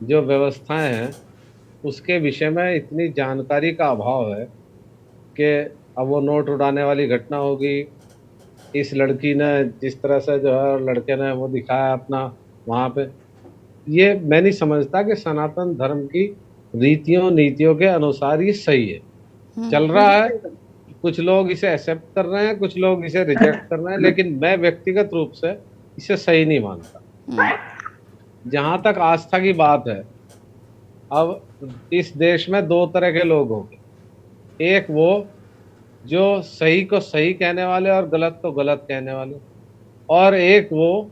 जो व्यवस्थाएं हैं उसके विषय में इतनी जानकारी का अभाव है कि अब वो नोट उड़ाने वाली घटना होगी, इस लड़की ने जिस तरह से जो है लड़के ने वो दिखाया अपना वहाँ पे, ये मैं नहीं समझता कि सनातन धर्म की रीतियों नीतियों के अनुसार ये सही है। चल रहा है, कुछ लोग इसे एक्सेप्ट कर रहे हैं, कुछ लोग इसे रिजेक्ट कर रहे हैं, लेकिन मैं व्यक्तिगत रूप से इसे सही नहीं मानता। जहाँ तक आस्था की बात है, अब इस देश में दो तरह के लोग होंगे, एक वो जो सही को सही कहने वाले और गलत को गलत कहने वाले, और एक वो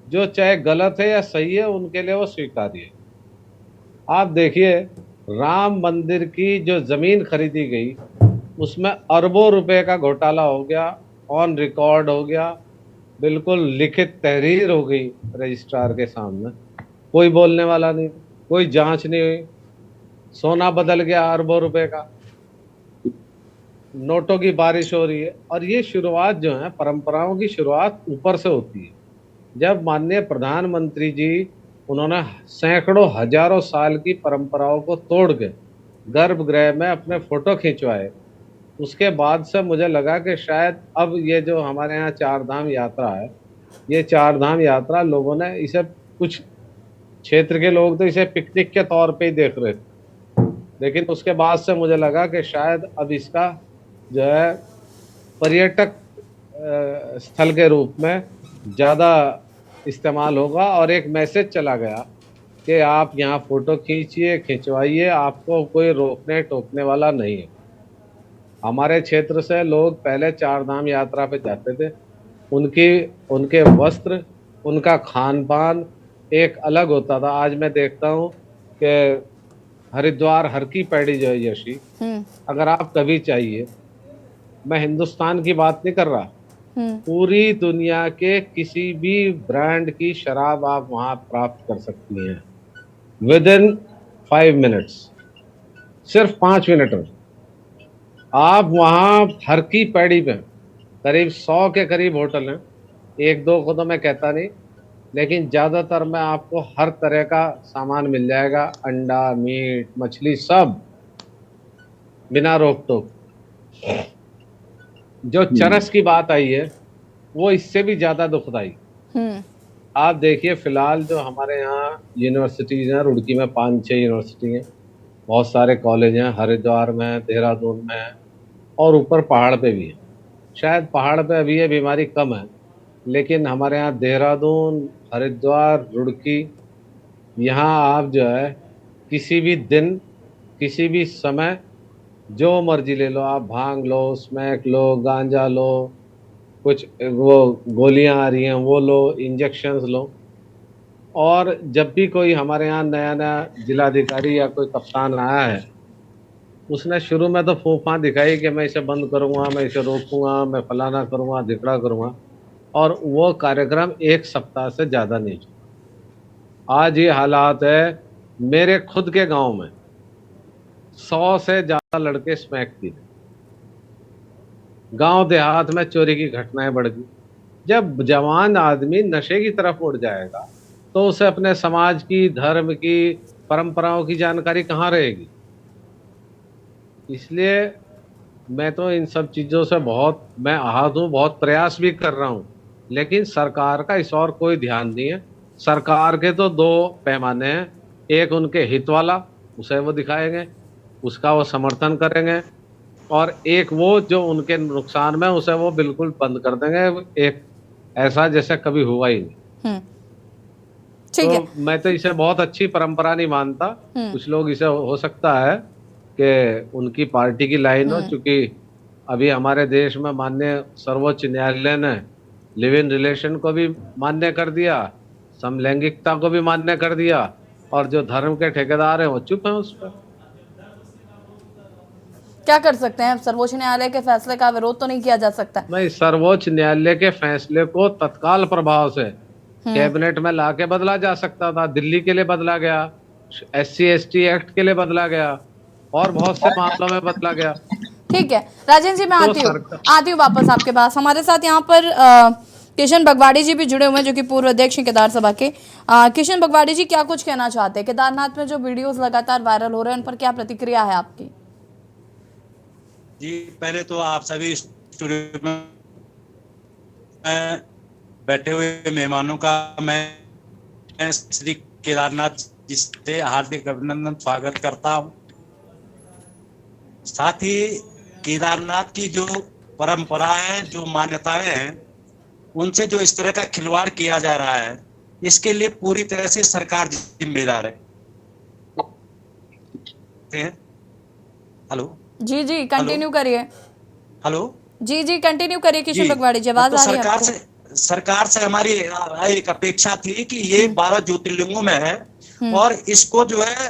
जो चाहे गलत है या सही है उनके लिए वो स्वीकार्य है। आप देखिए, राम मंदिर की जो जमीन खरीदी गई उसमें अरबों रुपए का घोटाला हो गया, ऑन रिकॉर्ड हो गया, बिल्कुल लिखित तहरीर हो गई रजिस्ट्रार के सामने, कोई बोलने वाला नहीं, कोई जांच नहीं हुई, सोना बदल गया अरबों रुपए का, नोटों की बारिश हो रही है। और ये शुरुआत जो है, परंपराओं की शुरुआत ऊपर से होती है। जब माननीय प्रधानमंत्री जी उन्होंने सैकड़ों हजारों साल की परंपराओं को तोड़ के गर्भगृह में अपने फोटो खिंचवाए, उसके बाद से मुझे लगा कि शायद अब ये जो हमारे यहाँ चार धाम यात्रा है, ये चार धाम यात्रा लोगों ने इसे, कुछ क्षेत्र के लोग तो इसे पिकनिक के तौर पे ही देख रहे थे, लेकिन उसके बाद से मुझे लगा कि शायद अब इसका जो है पर्यटक स्थल के रूप में ज़्यादा इस्तेमाल होगा, और एक मैसेज चला गया कि आप यहाँ फ़ोटो खींचिए, खिंचवाइए, आपको कोई रोकने टोकने वाला नहीं है। हमारे क्षेत्र से लोग पहले चार धाम यात्रा पे जाते थे, उनके वस्त्र, उनका खान पान एक अलग होता था। आज मैं देखता हूँ कि हरिद्वार हर की पैड़ी जो है यशी, अगर आप कभी चाहिए, मैं हिंदुस्तान की बात नहीं कर रहा, पूरी दुनिया के किसी भी ब्रांड की शराब आप वहां प्राप्त कर सकती हैं विद इन 5 मिनट्स, सिर्फ 5 मिनट में आप वहां हर की पैड़ी पे करीब 100 के करीब होटल हैं, एक दो को तो मैं कहता नहीं, लेकिन ज़्यादातर में आपको हर तरह का सामान मिल जाएगा, अंडा, मीट, मछली, सब बिना रोक टोक। जो चरस की बात आई है वो इससे भी ज़्यादा दुखदाई। आप देखिए, फिलहाल जो हमारे यहाँ यूनिवर्सिटीज़ हैं, रुड़की में 5-6 यूनिवर्सिटी हैं, बहुत सारे कॉलेज हैं, हरिद्वार में, देहरादून में, और ऊपर पहाड़ पे भी है। शायद पहाड़ पे अभी ये बीमारी कम है, लेकिन हमारे यहाँ देहरादून, हरिद्वार, रुड़की, यहाँ आप जो है किसी भी दिन, किसी भी समय जो मर्जी ले लो, आप भांग लो, स्मैक लो, गांजा लो, कुछ वो गोलियां आ रही हैं वो लो, इंजेक्शंस लो। और जब भी कोई हमारे यहाँ नया नया जिलाधिकारी या कोई कप्तान आया है उसने शुरू में तो फूफा दिखाई कि मैं इसे बंद करूंगा, मैं इसे रोकूंगा, मैं फलाना करूंगा, धिकड़ा करूंगा, और वो कार्यक्रम 1 सप्ताह से ज्यादा नहीं चला। आज ये हालात है, मेरे खुद के गांव में 100 से ज्यादा लड़के स्मैक पी रहे। गांव देहात में चोरी की घटनाएं बढ़ गई। जब जवान आदमी नशे की तरफ उड़ जाएगा तो उसे अपने समाज की, धर्म की, परंपराओं की जानकारी कहाँ रहेगी। इसलिए मैं तो इन सब चीजों से मैं आहत हूँ, बहुत प्रयास भी कर रहा हूँ, लेकिन सरकार का इस और कोई ध्यान नहीं है। सरकार के तो 2 पैमाने हैं, एक उनके हित वाला, उसे वो दिखाएंगे, उसका वो समर्थन करेंगे, और एक वो जो उनके नुकसान में, उसे वो बिल्कुल बंद कर देंगे, एक ऐसा जैसे कभी हुआ ही नहीं। ठीक है। तो मैं तो इसे बहुत अच्छी परंपरा नहीं मानता। कुछ लोग इसे हो सकता है कि उनकी पार्टी की लाइन हो, क्योंकि अभी हमारे देश में माननीय सर्वोच्च न्यायालय ने लिव इन रिलेशन को भी मान्य कर दिया, समलैंगिकता को भी मान्य कर दिया, और जो धर्म के ठेकेदार हैं वो चुप हैं उस पर। क्या कर सकते हैं? सर्वोच्च न्यायालय के फैसले का विरोध तो नहीं किया जा सकता। नहीं, सर्वोच्च न्यायालय के फैसले को तत्काल प्रभाव से कैबिनेट में लाके बदला जा सकता था। दिल्ली के लिए बदला गया, SC/ST एक्ट के लिए बदला गया, और बहुत से मामलों में बदला गया। ठीक है राजेंद्र जी, मैं तो आती हूँ वापस आपके पास। हमारे साथ यहाँ पर किशन बगवाड़ी जी भी जुड़े हुए हैं, जो कि पूर्व अध्यक्ष हैं केदार सभा के। किशन बगवाड़ी जी, क्या कुछ कहना चाहते हैं? केदारनाथ में जो वीडियोस लगातार वायरल हो रहे हैं, उन पर क्या प्रतिक्रिया है आपकी? जी, पहले तो आप सभी स्टूडियो में बैठे हुए मेहमानों का मैं श्री केदारनाथ जी से हार्दिक अभिनंदन स्वागत करता हूं। साथ ही केदारनाथ की जो परंपरा है, जो मान्यताएं हैं, उनसे जो इस तरह का खिलवाड़ किया जा रहा है, इसके लिए पूरी तरह से सरकार जिम्मेदार है। हेलो जी, कंटिन्यू करिए। हेलो जी, कंटिन्यू करिए किशन बगवाड़ी जी, आवाज आ रही है? सरकार से हमारी एक अपेक्षा थी कि ये 12 ज्योतिर्लिंगों में है और इसको जो है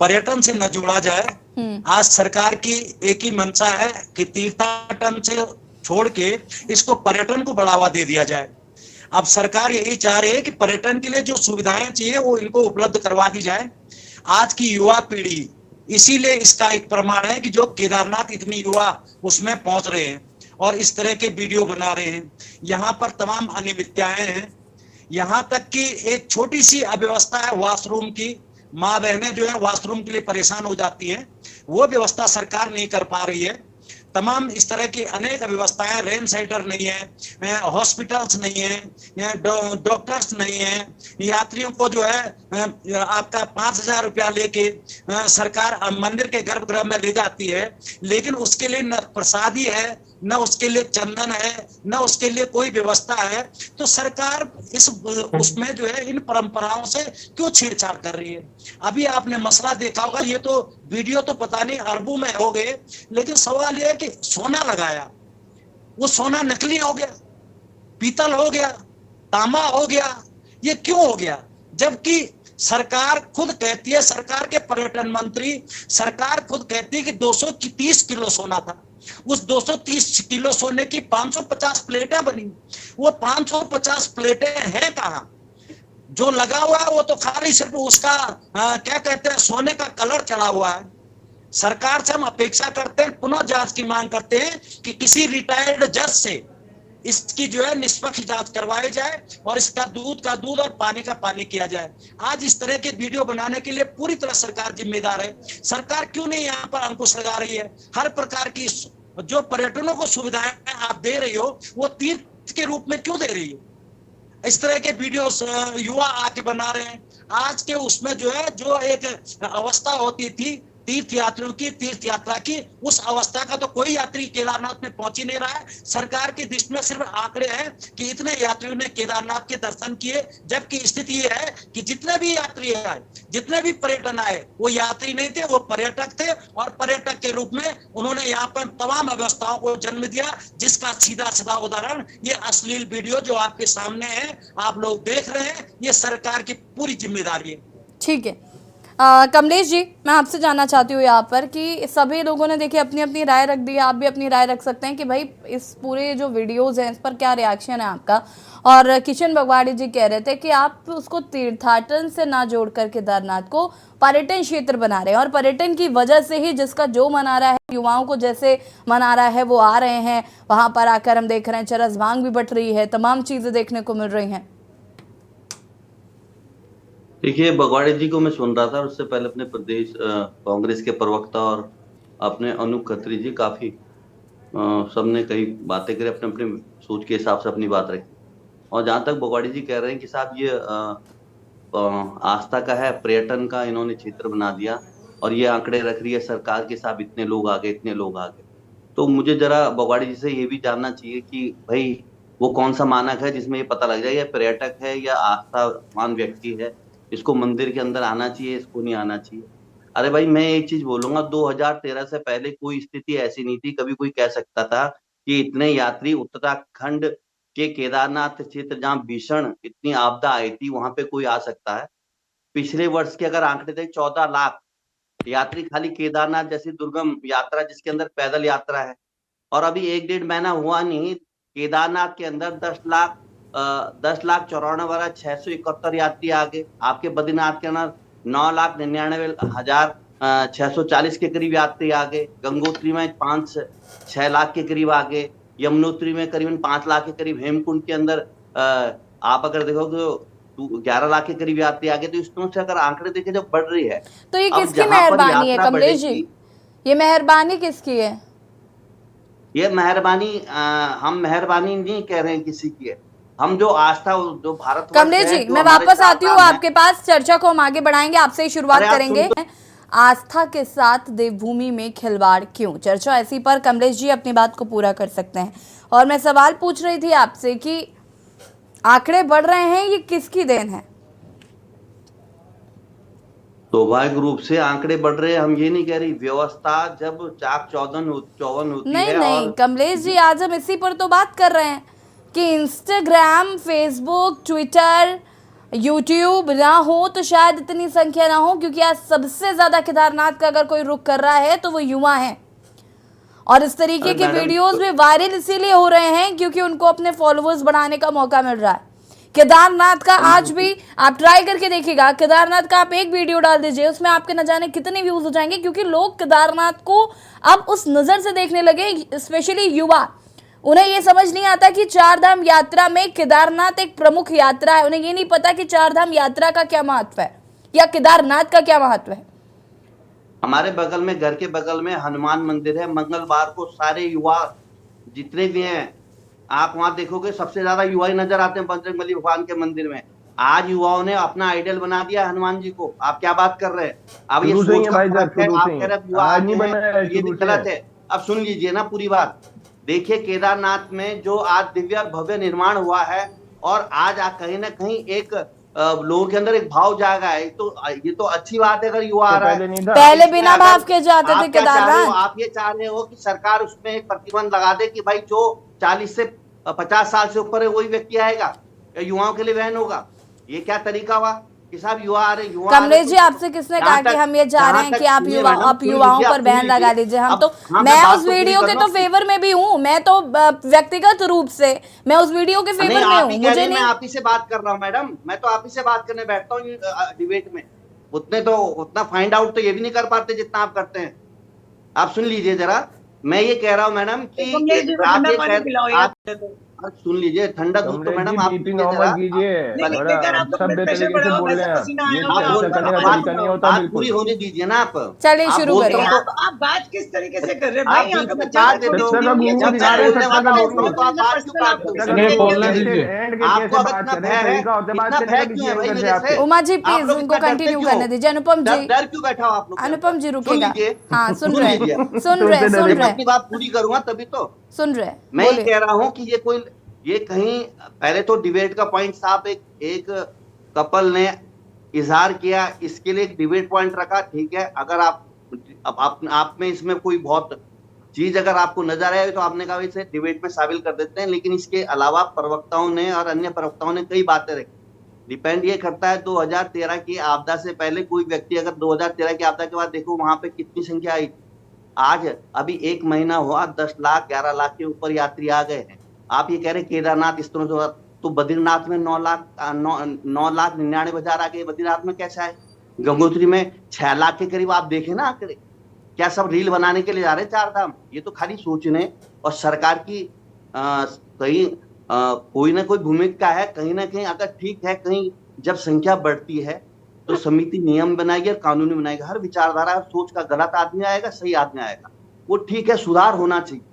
पर्यटन से न जोड़ा जाए। आज सरकार की एक ही मंशा है कि तीर्थाटन से छोड़ के इसको पर्यटन को बढ़ावा दे दिया जाए। अब सरकार यही चाह रही है कि पर्यटन के लिए जो सुविधाएं चाहिए वो इनको उपलब्ध करवा दी जाए। आज की युवा पीढ़ी, इसीलिए इसका एक प्रमाण है कि जो केदारनाथ इतनी युवा उसमें पहुंच रहे हैं और इस तरह के वीडियो बना रहे हैं। यहाँ पर तमाम अनियमितताएं हैं, यहाँ तक कि एक छोटी सी अव्यवस्था है वॉशरूम की, माँ बहनें जो है वॉशरूम के लिए परेशान हो जाती हैं, वो व्यवस्था सरकार नहीं कर पा रही है। तमाम इस तरह की अनेक व्यवस्थाएं, रेन सेंटर नहीं है, हॉस्पिटल्स नहीं है, डॉक्टर्स नहीं है, यात्रियों को जो है आपका 5,000 रुपया लेके सरकार मंदिर के गर्भगृह में ले जाती है, लेकिन उसके लिए न प्रसादी है, न उसके लिए चंदन है, न उसके लिए कोई व्यवस्था है। तो सरकार उसमें जो है इन परंपराओं से क्यों छेड़छाड़ कर रही है? अभी आपने मसला देखा होगा, ये तो वीडियो तो पता नहीं अरबों में हो गए, लेकिन सवाल यह है कि सोना लगाया, वो सोना नकली हो गया, पीतल हो गया, तांबा हो गया। ये क्यों हो गया? जबकि सरकार खुद कहती है, सरकार के पर्यटन मंत्री, सरकार खुद कहती है कि 230 किलो सोना था। उस 230 किलो सोने की 550 प्लेटें बनी। वो 550 प्लेटें हैं कहाँ? जो लगा हुआ है वो तो खाली सिर्फ उसका क्या कहते हैं, सोने का कलर चढ़ा हुआ है। सरकार से हम अपेक्षा करते हैं, पुनः जांच की मांग करते हैं कि किसी रिटायर्ड जज से इसकी जो है निष्पक्ष जांच करवाई जाए और इसका दूध का दूध और पानी का पानी किया जाए। आज इस तरह के वीडियो बनाने के लिए पूरी तरह सरकार जिम्मेदार है। सरकार क्यों नहीं यहाँ पर अंकुश लगा रही है? हर प्रकार की जो पर्यटनों को सुविधाएं आप दे रही हो, वो तीर्थ के रूप में क्यों दे रही हो? इस तरह के वीडियो युवा आके बना रहे हैं। आज के उसमें जो है, जो एक अवस्था होती थी तीर्थ यात्रियों की, तीर्थ यात्रा की, उस अवस्था का तो कोई यात्री केदारनाथ में पहुंच ही नहीं रहा है। सरकार की दृष्टि में सिर्फ आंकड़े हैं कि इतने यात्रियों ने केदारनाथ के दर्शन किए, जबकि स्थिति ये है कि जितने भी यात्री आए, जितने भी पर्यटन आए, वो यात्री नहीं थे, वो पर्यटक थे, और पर्यटक के रूप में उन्होंने यहाँ पर तमाम व्यवस्थाओं को जन्म दिया, जिसका सीधा सीधा उदाहरण ये अश्लील वीडियो जो आपके सामने है, आप लोग देख रहे हैं। ये सरकार की पूरी जिम्मेदारी है। ठीक है, कमलेश जी, मैं आपसे जानना चाहती हूँ यहाँ पर कि सभी लोगों ने देखिए अपनी अपनी राय रख दी है, आप भी अपनी राय रख सकते हैं कि भाई इस पूरे जो वीडियोस हैं इस पर क्या रिएक्शन है आपका। और किशन बगवाड़ी जी कह रहे थे कि आप उसको तीर्थाटन से ना जोड़कर केदारनाथ को पर्यटन क्षेत्र बना रहे हैं, और पर्यटन की वजह से ही जिसका जो मना रहा है, युवाओं को जैसे मना रहा है वो आ रहे हैं, वहां पर आकर हम देख रहे हैं चरस भांग भी बट रही है, तमाम चीजें देखने को मिल रही हैं। देखिए, बगवाड़ी जी को मैं सुन रहा था, उससे पहले अपने प्रदेश कांग्रेस के प्रवक्ता और अपने अनूप खत्री जी काफी सबने कई बातें करी, अपने अपने सोच के हिसाब से अपनी बात रखी। और जहां तक बगवाड़ी जी कह रहे हैं कि साहब ये आस्था का है, पर्यटन का इन्होंने क्षेत्र बना दिया और ये आंकड़े रख रही है सरकार के, साहब इतने लोग आ गए, इतने लोग आ गए। तो मुझे जरा बगवाड़ी जी से ये भी जानना चाहिए कि भाई वो कौन सा मानक है जिसमें ये पता लग जाए ये पर्यटक है या आस्थावान व्यक्ति है, इसको मंदिर के अंदर आना चाहिए, इसको नहीं आना चाहिए। अरे भाई, मैं एक चीज बोलूंगा, 2013 से पहले कोई स्थिति ऐसी नहीं थी, कभी कोई कह सकता था कि इतने यात्री उत्तराखंड के केदारनाथ क्षेत्र जहां भीषण इतनी आपदा आई थी वहां पे कोई आ सकता है। पिछले वर्ष के अगर आंकड़े थे 14 लाख यात्री खाली केदारनाथ जैसी दुर्गम यात्रा जिसके अंदर पैदल यात्रा है, और अभी 1-1.5 महीना हुआ नहीं, केदारनाथ के अंदर 10,94,671 यात्री आ गए। आपके बद्रीनाथ के अंदर 9,99,640 के करीब यात्री आ गए। गंगोत्री में 5-6 लाख के करीब आ गए। यमुनोत्री में करीबन 5 लाख के करीब। हेमकुंड के अंदर आप अगर देखोगे तो 11 लाख के करीब यात्री आ गए। तो इस तरह से अगर आंकड़े देखे जब बढ़ रही है, तो ये किसकी मेहरबानी है कमलेश जी? ये मेहरबानी किसकी है? ये मेहरबानी हम मेहरबानी नहीं कह रहे हैं किसी की है, हम जो आस्था जो भारत। कमलेश जी, मैं वापस आती हूँ आपके पास, चर्चा को हम आगे बढ़ाएंगे, आपसे ही शुरुआत करेंगे। आस्था के साथ देवभूमि में खिलवाड़ क्यों? चर्चा ऐसी पर कमलेश जी अपनी बात को पूरा कर सकते हैं। और मैं सवाल पूछ रही थी आपसे कि आंकड़े बढ़ रहे हैं, ये किसकी देन है? स्वाभाविक रूप से आंकड़े बढ़ रहे हैं, हम ये नहीं कह रही। व्यवस्था जब चाक चौवन होती नहीं है। नहीं कमलेश जी, आज हम इसी पर तो बात कर रहे हैं कि इंस्टाग्राम, फेसबुक, ट्विटर, यूट्यूब ना हो तो शायद इतनी संख्या ना हो, क्योंकि आज सबसे ज्यादा केदारनाथ का अगर कोई रुख कर रहा है तो वो युवा हैं। और इस तरीके के वीडियोस भी वायरल इसीलिए हो रहे हैं क्योंकि उनको अपने फॉलोअर्स बढ़ाने का मौका मिल रहा है। केदारनाथ का आज भी आप ट्राई करके देखिएगा, केदारनाथ का आप एक वीडियो डाल दीजिए, उसमें आपके न जाने कितने व्यूज हो जाएंगे, क्योंकि लोग केदारनाथ को अब उस नजर से देखने लगे, स्पेशली युवा। उन्हें ये समझ नहीं आता कि चार धाम यात्रा में केदारनाथ एक प्रमुख यात्रा है। उन्हें ये नहीं पता कि चार धाम यात्रा का क्या महत्व है या केदारनाथ का क्या महत्व है। हमारे बगल में, घर के बगल में हनुमान मंदिर है। मंगलवार को सारे युवा जितने भी हैं, आप वहां देखोगे सबसे ज्यादा युवा ही नजर आते हैं बजरंगबली भगवान के मंदिर में। आज युवाओं ने अपना आइडल बना दिया हनुमान जी को। आप क्या बात कर रहे हैं? अब ये सोच का फर्क है। आप कह रहे हैं युवा ये गलत है। अब सुन लीजिए ना पूरी बात। देखिए, केदारनाथ में जो आज दिव्य और भव्य निर्माण हुआ है, और आज कहीं ना कहीं एक लोगों के अंदर एक भाव जागा है, तो ये तो अच्छी बात है अगर युवा आ रहा है। पहले बिना भाव के जाते थे केदारनाथ। आप ये चाह रहे हो कि सरकार उसमें एक प्रतिबंध लगा दे कि भाई जो 40 से 50 साल से ऊपर है वही व्यक्ति आएगा, युवाओं के लिए बैन होगा? ये क्या तरीका हुआ कि साहब युवा आ रहे? युवा कमलेश जी, आपसे किसने कहा कि हम ये चाह रहे हैं कि आप युवाओं पर बैन लगा लीजिए? हम तो, मैं उस वीडियो के तो फेवर में भी हूँ, मैं तो व्यक्तिगत रूप से मैं उस वीडियो के फेवर में हूँ। मुझे नहीं, मैं आप ही से बात कर रहा हूँ मैडम, मैं तो आप ही से बात करने बैठता हूँ डिबेट में। उतना फाइंड आउट तो ये भी नहीं कर पाते जितना आप करते हैं। आप सुन लीजिए जरा, मैं ये कह रहा हूँ मैडम कि सुन लीजिए, ठंडा दूध तो मैडम आप पूरी होने दीजिए ना। आप चलिए शुरू करिए। आप बात किस तरीके से कर रहे हैं भाई? उमा जी प्लीज उनको कंटिन्यू करने दीजिए। अनुपम जी, डर क्यों बैठा हो आप लोग? अनुपम जी रुकेगा। हाँ, सुन रहे अपनी बात पूरी करूंगा तभी तो सुन रहे। मैं ये कह रहा हूँ कि ये कहीं पहले तो डिबेट का पॉइंट साहब एक कपल ने इजहार किया, इसके लिए एक डिबेट पॉइंट रखा, ठीक है। अगर आप में इसमें कोई बहुत चीज अगर आपको नजर आए तो आपने कहा इसे डिबेट में शामिल कर देते हैं। लेकिन इसके अलावा प्रवक्ताओं ने और अन्य प्रवक्ताओं ने कई बातें रखी। डिपेंड ये करता है 2013 की आपदा से पहले कोई व्यक्ति अगर 2013 की आपदा के बाद देखो वहां पे कितनी संख्या आई। आज अभी 1 महीना हुआ 10 लाख 11 लाख के ऊपर यात्री आ गए हैं। आप ये कह रहे केदारनाथ इस तरह से हुआ, तो बद्रीनाथ में 9,99,000 आ गए। बद्रीनाथ में कैसा है? गंगोत्री में 6 लाख के करीब। आप देखें ना आंकड़े, क्या सब रील बनाने के लिए जा रहे हैं 4 धाम? ये तो खाली सोचने और सरकार की कहीं कोई ना कोई भूमिका है कहीं ना कहीं। अगर ठीक है, कहीं जब संख्या बढ़ती है तो समिति नियम बनाएगी और कानूनी बनाएगी। हर विचारधारा सोच का गलत आदमी आएगा, सही आदमी आएगा, वो ठीक है, सुधार होना चाहिए।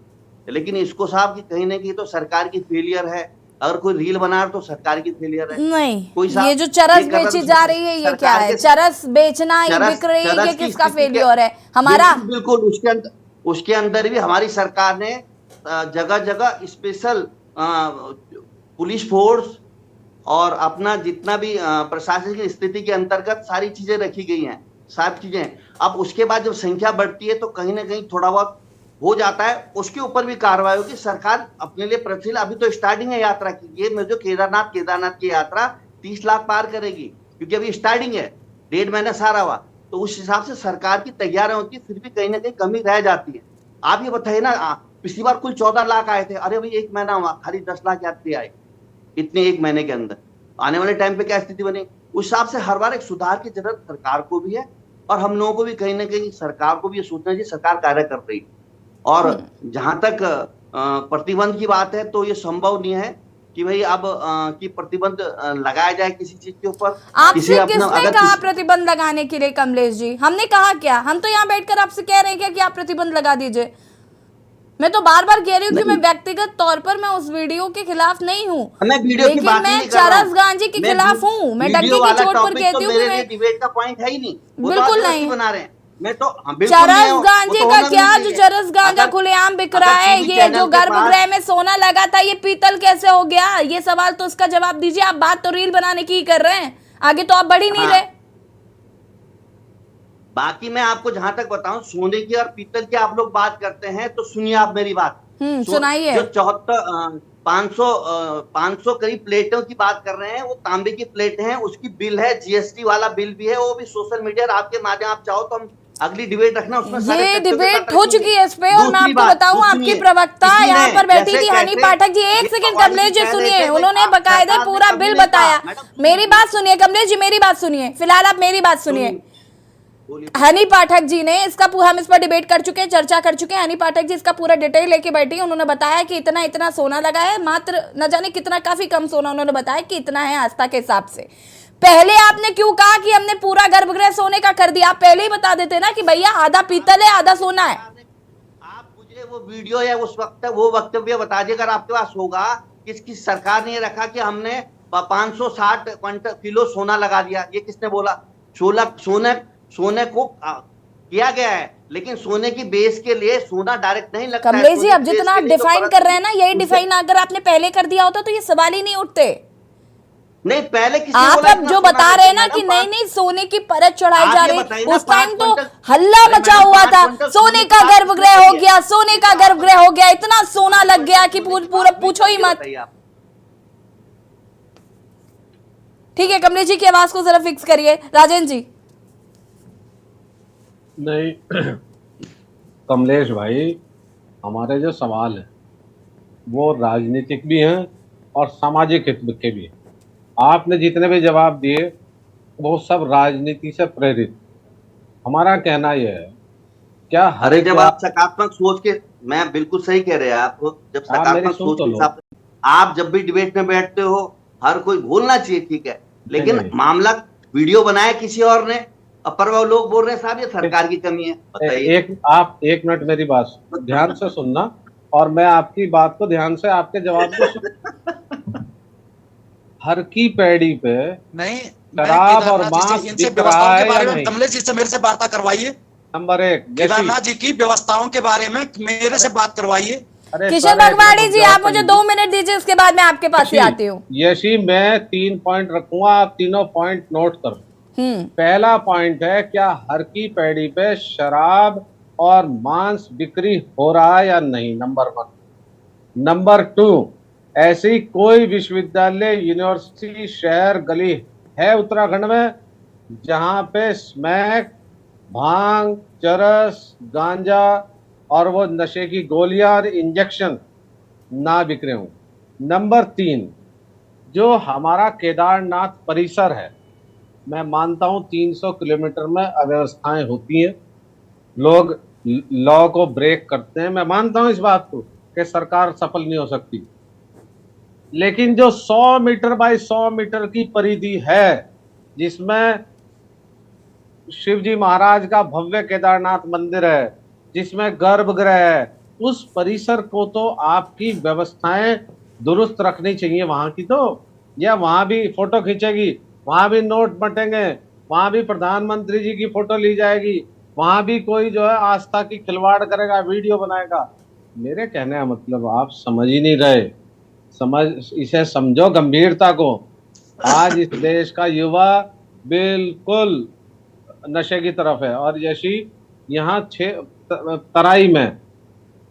लेकिन इसको साहब की कहीं ना कहीं तो सरकार की फेलियर है। अगर कोई रील बना रहा तो सरकार की फेलियर है। नहीं, कोई ये जो चरस बेची जा रही है ये क्या है? चरस बेचना, ये बिक रही है, ये किसका फेलियर है? हमारा? बिल्कुल उसके अंदर भी हमारी सरकार ने जगह जगह स्पेशल पुलिस फोर्स और अपना जितना भी प्रशासनिक स्थिति के अंतर्गत सारी चीजें रखी गई हैं, सब चीजें। अब उसके बाद जब संख्या बढ़ती है तो कहीं ना कहीं थोड़ा बहुत हो जाता है, उसके ऊपर भी कार्रवाई होगी। सरकार अपने लिए प्रतिशत, अभी तो स्टार्टिंग है यात्रा की। ये जो केदारनाथ की यात्रा 30 लाख पार करेगी, क्योंकि अभी स्टार्टिंग है, 1.5 महीना सारा हुआ। तो उस हिसाब से सरकार की तैयारियां होती है, फिर भी कहीं ना कहीं कमी रह जाती है। आप ये बताइए ना, पिछली बार कुल 14 लाख आए थे, अरे भाई 1 महीना हुआ खाली 10 लाख यात्री आए, इतने 1 महीने के अंदर। आने वाले टाइम पे क्या स्थिति बनी? उस हिसाब से हर बार एक सुधार की जरूरत सरकार को भी है और हम लोगों को भी कहीं ना कहीं सरकार को भी ये सोचना चाहिए सरकार कार्य कर रही है। और जहां तक प्रतिबंध की बात है तो ये संभव नहीं है कि भाई अब कि प्रतिबंध लगाया जाए किसी चीज के ऊपर। आपसे किसने कहा प्रतिबंध लगाने के लिए कमलेश जी? हमने कहा क्या? हम तो यहाँ बैठकर आपसे कह रहे हैं क्या कि आप प्रतिबंध लगा दीजिए। मैं तो बार बार कह रही हूँ कि मैं व्यक्तिगत तौर पर मैं उस वीडियो के खिलाफ नहीं हूँ, लेकिन मैं चरस गांजे के खिलाफ हूँ। मैं डंके की चोट पर कहती हूँ कि मैं डिबेट का पॉइंट है ही नहीं, बिल्कुल नहीं बना रहे हैं। मैं तो चरस गांजे का क्या, जो चरस गांजा खुलेआम बिक रहा है, ये जो गर्भगृह में सोना लगा था ये पीतल कैसे हो गया? ये सवाल तो उसका जवाब दीजिए। आप बात तो रील बनाने की कर रहे हैं, आगे तो आप बढ़ ही नहीं रहे। बाकी मैं आपको जहां तक बताऊं, सोने की और पीतल की आप लोग बात करते हैं तो सुनिए आप मेरी बात। सुनाइए। जो 500 करीब प्लेटों की बात कर रहे हैं, वो तांबे की प्लेट हैं, उसकी बिल है, जीएसटी वाला बिल भी है, वो भी सोशल मीडिया आपके माध्यम, आप चाहो तो हम अगली डिबेट रखना, उसमें ये डिबेट हो चुकी है इस पे। और मैं आपको बताऊं, आपकी प्रवक्ता यहाँ पर बैठी थी हनी पाठक जी। एक सेकंड कमलेश जी सुनिए, उन्होंने बकायदे पूरा बिल बताया। मेरी बात सुनिए कमलेश जी, मेरी बात सुनिए, फिलहाल आप मेरी बात सुनिए। हनी पाठक जी ने इसका पूरा, हम इस पर डिबेट कर चुके हैं, चर्चा कर चुके हैं। हनी पाठक जी इसका पूरा डिटेल लेके बैठी है। उन्होंने बताया कि इतना इतना सोना लगा है, मात्र न जाने कितना, काफी कम सोना उन्होंने बताया कि इतना है आस्था के हिसाब से। पहले आपने क्यों कहा कि हमने पूरा गर्भगृह सोने का कर दिया? आप पहले ही बता देते ना कि भैया आधा पीतल है आधा सोना है। आप मुझे वो वीडियो या उस वक्त वो वक्तव्य बता दिए अगर आपके पास होगा। किसकी सरकार ने रखा कि हमने 560 किलो सोना लगा दिया? ये किसने बोला? सोने को किया गया है, लेकिन सोने की बेस के लिए सोना डायरेक्ट नहीं लगता। कमलेश जी, अब जितना आप डिफाइन कर रहे हैं ना, यही डिफाइन अगर आपने पहले कर दिया होता तो ये सवाल ही नहीं उठते। नहीं, पहले किसने आप बोला? अब जो बता रहे हैं ना कि नहीं सोने की परत चढ़ाई जा रही, उस टाइम तो हल्ला मचा हुआ था, सोने का गर्भगृह हो गया, सोने का गर्भगृह हो गया, इतना सोना लग गया कि पूरा पूछो ही मत। ठीक है, कमलेश जी की आवाज को जरा फिक्स करिए। राजेंद्र जी। नहीं कमलेश भाई, हमारे जो सवाल है वो राजनीतिक भी हैं और सामाजिक हित के भी हैं। आपने जितने भी जवाब दिए वो सब राजनीति से प्रेरित। हमारा कहना यह है, क्या अरे जब आप सकारात्मक सोच के, मैं बिल्कुल सही कह रहे हैं आप, जब सकारात्मक सोच के हिसाब से आप जब भी डिबेट में बैठते हो, हर कोई बोलना चाहिए, ठीक है, लेकिन मामला वीडियो बनाया किसी और ने, पर वो लोग बोल रहे हैं साहब ये सरकार की कमी है। बताइए। आप 1 मिनट मेरी बात ध्यान से सुनना और मैं आपकी बात को ध्यान से, आपके जवाब को सुन। हर की पैड़ी पे नहीं, शराब और मांस बिक रहा है या नहीं? कमलेश जी से मेरे से वार्ता करवाइए। नंबर 1, केदारनाथ जी की व्यवस्थाओं के बारे में मेरे से बात करवाइए। किशन भगवाड़ी जी, आप मुझे 2 मिनट दीजिए, उसके बाद मैं आपके पास ही आती हूँ। यशी, मैं 3 पॉइंट रखूंगा, आप तीनों पॉइंट नोट करो। पहला पॉइंट है, क्या हर की पैड़ी पे शराब और मांस बिक्री हो रहा है या नहीं? नंबर 1। नंबर 2, ऐसी कोई विश्वविद्यालय, यूनिवर्सिटी, शहर, गली है उत्तराखंड में जहां पे स्मैक, भांग, चरस, गांजा और वो नशे की गोलियां और इंजेक्शन ना बिक रहे हों। नंबर 3, जो हमारा केदारनाथ परिसर है, मैं मानता हूं 300 किलोमीटर में अव्यवस्थाएं होती हैं, लोग लॉ को ब्रेक करते हैं, मैं मानता हूं इस बात को कि सरकार सफल नहीं हो सकती, लेकिन जो 100 मीटर बाय 100 मीटर की परिधि है जिसमें शिवजी महाराज का भव्य केदारनाथ मंदिर है, जिसमें गर्भगृह है, उस परिसर को तो आपकी व्यवस्थाएं दुरुस्त रखनी चाहिए वहां की। तो या वहां भी फोटो खींचेगी, वहां भी नोट बटेंगे, वहां भी प्रधानमंत्री जी की फोटो ली जाएगी, वहां भी कोई जो है आस्था की खिलवाड़ करेगा, वीडियो बनाएगा। मेरे कहने का मतलब आप समझ ही नहीं रहे, इसे समझो गंभीरता को। आज इस देश का युवा बिल्कुल नशे की तरफ है और यशी यहाँ तराई में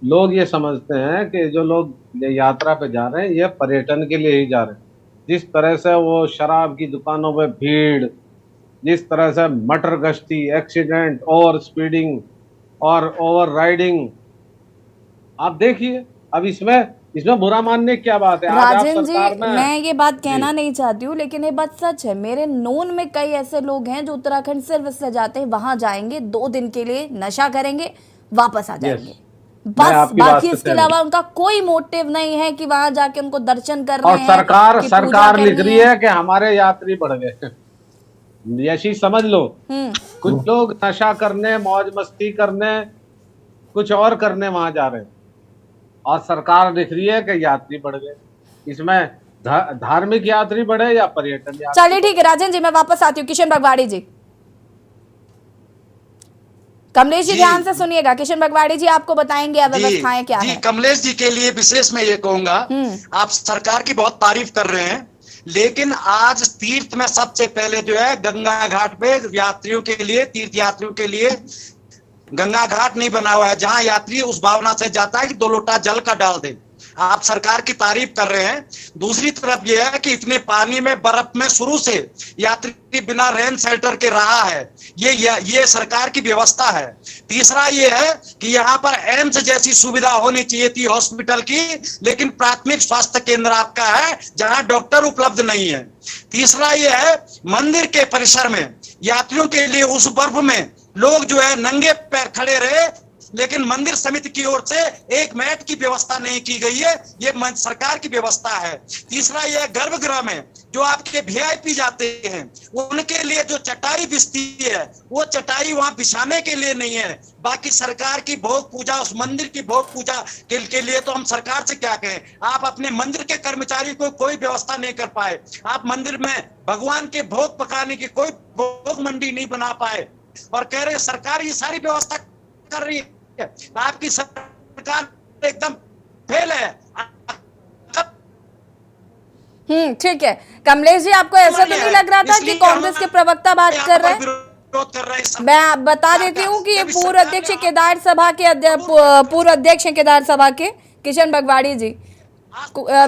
लोग ये समझते हैं कि जो लोग यात्रा पे जा रहे हैं ये पर्यटन के लिए ही जा रहे हैं। जिस तरह से वो शराब की दुकानों पे भीड़, जिस तरह से मटर गश्ती, एक्सीडेंट, ओवर स्पीडिंग और ओवर राइडिंग, आप देखिए। अब इसमें बुरा मानने की क्या बात है? राजन जी, मैं ये बात कहना नहीं चाहती हूँ, लेकिन ये बात सच है। मेरे नोन में कई ऐसे लोग हैं जो उत्तराखंड सिर्फ इसलिए जाते हैं, वहां जाएंगे 2 दिन के लिए, नशा करेंगे, वापस आ जाएंगे, बस। बाकी इसके अलावा उनका कोई मोटिव नहीं है कि वहां जाके उनको दर्शन करने हैं। और सरकार लिख रही है कि हमारे यात्री बढ़ गए। यशी समझ लो, कुछ लोग नशा करने, मौज मस्ती करने, कुछ और करने वहां जा रहे हैं और सरकार लिख रही है कि यात्री बढ़ गए। इसमें धार्मिक यात्री बढ़े या पर्यटन यात्री? चलिए ठीक है राजन जी, मैं वापस आती हूँ। किशन बगवाड़ी जी, कमलेश जी ध्यान से सुनिएगा। किशन बगवाड़ी जी आपको बताएंगे अव्यवस्थाएं क्या है। कमलेश जी के लिए विशेष मैं ये कहूंगा, आप सरकार की बहुत तारीफ कर रहे हैं, लेकिन आज तीर्थ में सबसे पहले जो है गंगा घाट पे यात्रियों के लिए, तीर्थ यात्रियों के लिए गंगा घाट नहीं बना हुआ है, जहां यात्री उस भावना से जाता है कि 2 लोटा जल का डाल दे। आप सरकार की तारीफ कर रहे हैं। दूसरी तरफ यह है कि इतने पानी में, बर्फ में शुरू से यात्री बिना रेन शेल्टर के रहा है, ये सरकार की व्यवस्था है। तीसरा ये है कि यहाँ पर एम्स जैसी सुविधा होनी चाहिए थी हॉस्पिटल की, लेकिन प्राथमिक स्वास्थ्य केंद्र आपका है जहां डॉक्टर उपलब्ध नहीं है। तीसरा ये है मंदिर के परिसर में यात्रियों के लिए उस बर्फ में लोग जो है नंगे पैर खड़े रहे, लेकिन मंदिर समिति की ओर से एक मैट की व्यवस्था नहीं की गई है, ये सरकार की व्यवस्था है। तीसरा यह गर्भगृह में जो आपके वीआईपी जाते हैं उनके लिए जो चटाई बिछती है, वो चटाई वहां बिछाने के लिए नहीं है। बाकी सरकार की भोग पूजा, उस मंदिर की भोग पूजा के लिए तो हम सरकार से क्या कहें। आप अपने मंदिर के कर्मचारी को कोई व्यवस्था नहीं कर पाए, आप मंदिर में भगवान के भोग पकाने की कोई भोग मंडी नहीं बना पाए, और कह रहे सरकार ये सारी व्यवस्था कर रही है। आपकी सरकार एकदम फेल है। ठीक है कमलेश जी, आपको ऐसा तो नहीं लग रहा था कि कांग्रेस के प्रवक्ता बात कर रहे हैं? मैं बता देती हूँ कि ये पूर्व अध्यक्ष केदार सभा के पूर्व अध्यक्ष हैं केदार सभा के किशन बगवाड़ी जी,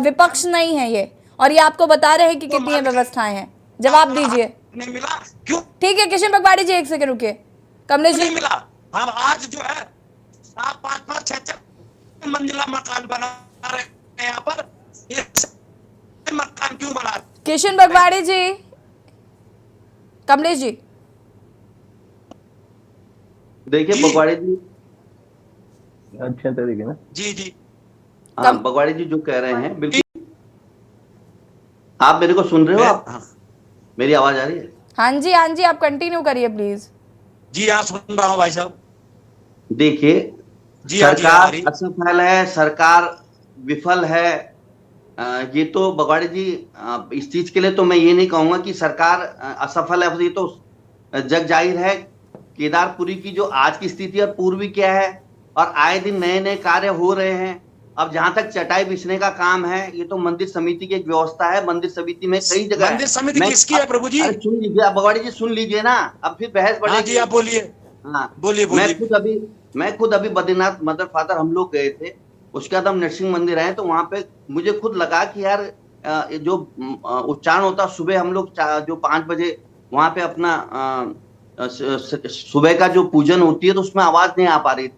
विपक्ष नहीं है ये, और ये आपको बता रहे हैं कि कितनी व्यवस्थाएं हैं। जवाब दीजिए। नहीं मिला क्यों? ठीक है किशन बगवाड़ी जी, 1 सेकंड रुकिए। कमलेश जी, मिला। हम आज जो है आप 5-5, 6-6 मंजिला मकान बना रहे हैं यहाँ पर, ये मकान क्यों बना रहे? किशन बगवाड़ी जी, कमलेश जी देखिए बगवाड़ी जी, अच्छे तरीके ना जी हाँ, बगवाड़ी जी जो कह रहे हैं बिल्कुल। आप मेरे को सुन रहे हो? आप मेरी आवाज आ रही है? हाँ जी, आप कंटिन्यू करिए प्लीज। जी हाँ, सुन रहा हूँ भाई साहब। देखिए सरकार असफल है, सरकार विफल है, ये तो बगवाड़ी जी इस चीज के लिए तो मैं ये नहीं कहूंगा कि सरकार असफल है, ये तो जग जाहिर है। केदारपुरी की जो आज की स्थिति और पूर्वी क्या है, और आए दिन नए नए कार्य हो रहे हैं। अब जहां तक चटाई बिछने का काम है, ये तो मंदिर समिति की एक व्यवस्था है। मंदिर समिति में कई जगह मंदिर समिति किसकी है प्रभु जी? सुन लीजिए आप बगवाड़ी जी, सुन लीजिए ना, अब फिर बहस बढ़ेगी। आप बोलिए। हाँ बोलिए। मैं खुद अभी बद्रीनाथ मदर फादर हम लोग गए थे, उसके बाद हम नरसिंह मंदिर आए तो वहां पे मुझे खुद लगा कि यार जो उच्चारण होता सुबह हम लोग जो 5 बजे वहां पे अपना सुबह का जो पूजन होती है तो उसमें आवाज नहीं आ पा रही,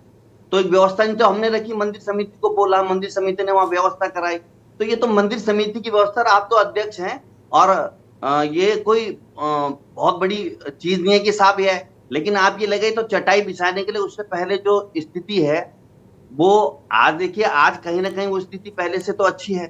तो एक व्यवस्था नहीं तो हमने रखी, मंदिर समिति को बोला, मंदिर समिति ने वहां व्यवस्था कराई। तो ये तो मंदिर समिति की व्यवस्था, आप तो अध्यक्ष हैं और ये कोई बहुत बड़ी चीज नहीं है कि साहब ये है, लेकिन आप ये लगे तो चटाई बिछाने के लिए उससे पहले जो स्थिति है वो आज देखिए, आज कहीं ना कहीं वो स्थिति पहले से तो अच्छी है,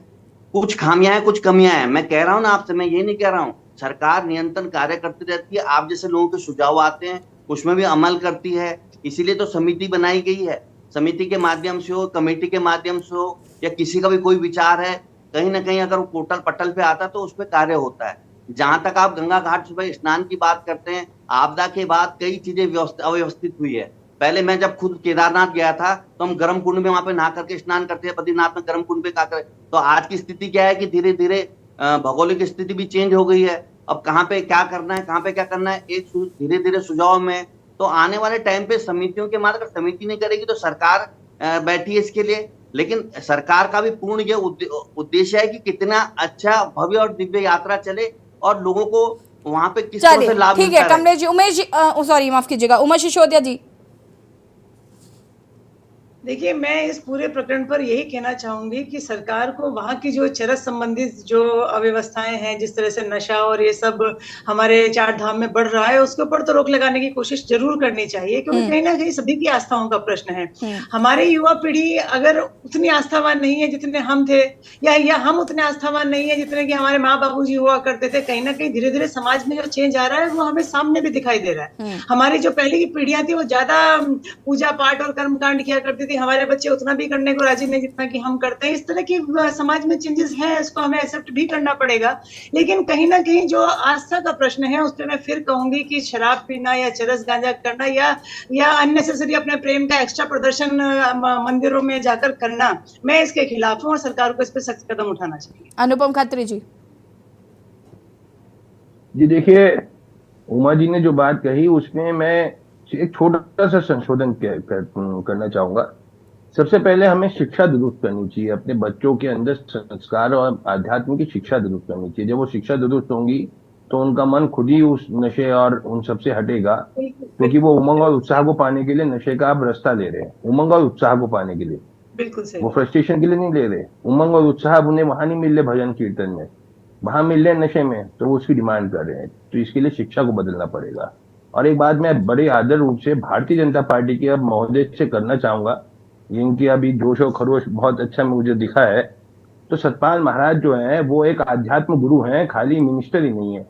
कुछ खामियां हैं, कुछ कमियां हैं। मैं कह रहा हूं ना आपसे, मैं ये नहीं कह रहा हूं, सरकार निरंतर कार्य करती रहती है, आप जैसे लोगों के सुझाव आते हैं उसमें भी अमल करती है, इसीलिए तो समिति बनाई गई है। समिति के माध्यम से हो, कमेटी के माध्यम से हो, या किसी का भी कोई विचार है, कहीं ना कहीं अगर वो पोर्टल पटल पे आता तो उस पर कार्य होता है। जहां तक आप गंगा घाट सुबह स्नान की बात करते हैं, आपदा के बाद कई चीजें अव्यवस्थित हुई है। पहले मैं जब खुद केदारनाथ गया था तो हम गर्म कुंड में वहां पे नहा करके स्नान करते हैं, बद्रीनाथ में गर्म कुंड पे का करे। तो आज की स्थिति क्या है कि धीरे धीरे भौगोलिक स्थिति भी चेंज हो गई है, अब कहाँ पे क्या करना है, कहाँ पे क्या करना है, एक धीरे धीरे सुझाव में। तो आने वाले टाइम पे समितियों के माध्यम, समिति नहीं करेगी तो सरकार बैठी है इसके लिए, लेकिन सरकार का भी पूर्ण ये उद्देश्य है कि कितना अच्छा भव्य और दिव्य यात्रा चले और लोगों को वहां पे किस तरह से लाभ मिलता है। ठीक है कमलेश जी, उमेश जी, सॉरी माफ कीजिएगा, उमा सिसोदिया जी। देखिए, मैं इस पूरे प्रकरण पर यही कहना चाहूंगी कि सरकार को वहाँ की जो चरस संबंधित जो अव्यवस्थाएं हैं, जिस तरह से नशा और ये सब हमारे 4 धाम में बढ़ रहा है, उसके ऊपर तो रोक लगाने की कोशिश जरूर करनी चाहिए, क्योंकि कहीं ना कहीं सभी की आस्थाओं का प्रश्न है। हमारी युवा पीढ़ी अगर उतनी आस्थावान नहीं है जितने हम थे, या हम उतने आस्थावान नहीं है जितने कि हमारे माँ बाबू जी हुआ करते थे, कहीं ना कहीं धीरे धीरे समाज में जो चेंज आ रहा है वो हमें सामने भी दिखाई दे रहा है। हमारी जो पहले की पीढ़ियां थी वो ज्यादा पूजा पाठ और कर्मकांड किया करती थी, हमारे बच्चे उतना भी करने को राजी नहीं जितना कि हम करते हैं। इस तरह की समाज में चेंजेस हैं, इसको हमें एक्सेप्ट भी करना पड़ेगा, लेकिन कहीं ना कहीं जो आस्था का प्रश्न है उस पर मैं फिर कहूंगी कि शराब पीना या चरस गांजा करना या अननेसेसरी अपने प्रेम का एक्स्ट्रा प्रदर्शन मंदिरों में जाकर करना, मैं इसके खिलाफ हूँ और सरकार को इस पर सख्त कदम उठाना चाहिए। अनुपम खत्री जी। जी देखिए, उमा जी ने जो बात कही उसमें मैं एक छोटा सा संशोधन करना चाहूंगा। सबसे पहले हमें शिक्षा दुरुस्त करनी चाहिए, अपने बच्चों के अंदर संस्कार और आध्यात्म की शिक्षा दुरुस्त करनी चाहिए। जब वो शिक्षा दुरुस्त होंगी तो उनका मन खुद ही उस नशे और उन सब से हटेगा, क्योंकि वो उमंग और उत्साह को पाने के लिए नशे का आप रास्ता ले रहे हैं, उमंग और उत्साह को पाने के लिए, बिल्कुल सही। वो फ्रस्ट्रेशन के लिए नहीं ले रहे। उमंग और उत्साह उन्हें वहां नहीं मिल रहे भजन कीर्तन में, वहां मिल रहे नशे में, तो वो उसकी डिमांड कर रहे हैं। तो इसके लिए शिक्षा को बदलना पड़ेगा। और एक बात मैं बड़े आदर रूप से भारतीय जनता पार्टी के अब महोदय से करना चाहूंगा, इनकी अभी जोश और खरोश बहुत अच्छा मुझे दिखा है। तो सतपाल महाराज जो हैं वो एक आध्यात्म गुरु हैं, खाली मिनिस्टर ही नहीं है।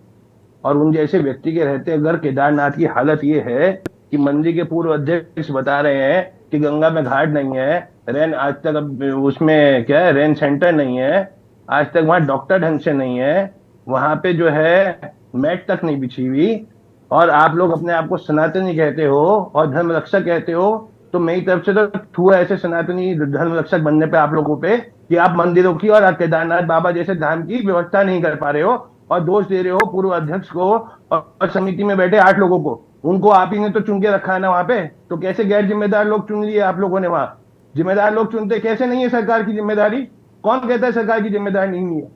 और उन जैसे व्यक्ति के रहते अगर केदारनाथ की हालत ये है कि मंदिर के पूर्व अध्यक्ष बता रहे हैं कि गंगा में घाट नहीं है, रेन आज तक अब उसमें क्या है, रेन सेंटर नहीं है, आज तक वहां डॉक्टर ढंग से नहीं है, वहां पे जो है मैट तक नहीं बिछी हुई, और आप लोग अपने आप को सनातनी कहते हो और धर्म रक्षक कहते हो, तो मेरी तरफ से तो छुआ ऐसे सनातनी धर्म रक्षक बनने पे आप लोगों पे कि आप मंदिरों की और केदारनाथ बाबा जैसे धाम की व्यवस्था नहीं कर पा रहे हो और दोष दे रहे हो पूर्व अध्यक्ष को और समिति में बैठे 8 लोगों को। उनको आप ही ने तो चुन के रखा है ना वहां पे, तो कैसे गैर जिम्मेदार लोग चुन लिए आप लोगों ने? वहां जिम्मेदार लोग चुनते कैसे नहीं है सरकार की जिम्मेदारी? कौन कहता है सरकार की जिम्मेदारी नहीं है?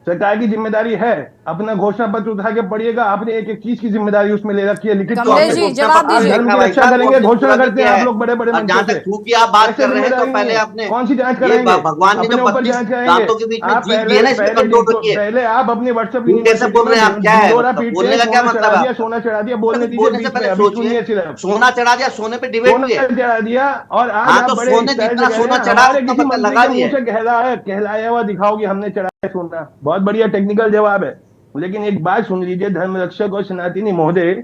सरकार की जिम्मेदारी है, अपना घोषणा पत्र उठा के पढ़िएगा, आपने एक एक चीज की जिम्मेदारी उसमें ले रखी है, लिखित तौर पे। धर्म की रक्षा करेंगे, घोषणा करते हैं आप लोग बड़े बड़े जहाँ तक थूक की आप बात कर रहे हैं, तो पहले आपने कौन सी जांच कराएंगे? भगवान ने जो 25 दांतों के बीच में जीत दिए ना, इसमें कंट्रोल रखिए। पहले आप अपने व्हाट्सएप कैसे बोल रहे हैं आप? क्या है बोलने का क्या मतलब है? सोना चढ़ा दिया, बोलने से पहले सोचिए। सोना चढ़ा दिया, सोने पे डिबेट हुई है, चढ़ा दिया, और आज सोने जितना सोना चढ़ा लगा दिया, कहलाया हुआ दिखाओगे हमने चढ़ाया सोना। बहुत बढ़िया टेक्निकल जवाब है, लेकिन एक बात सुन लीजिए धर्म रक्षक और सनातनी महोदय,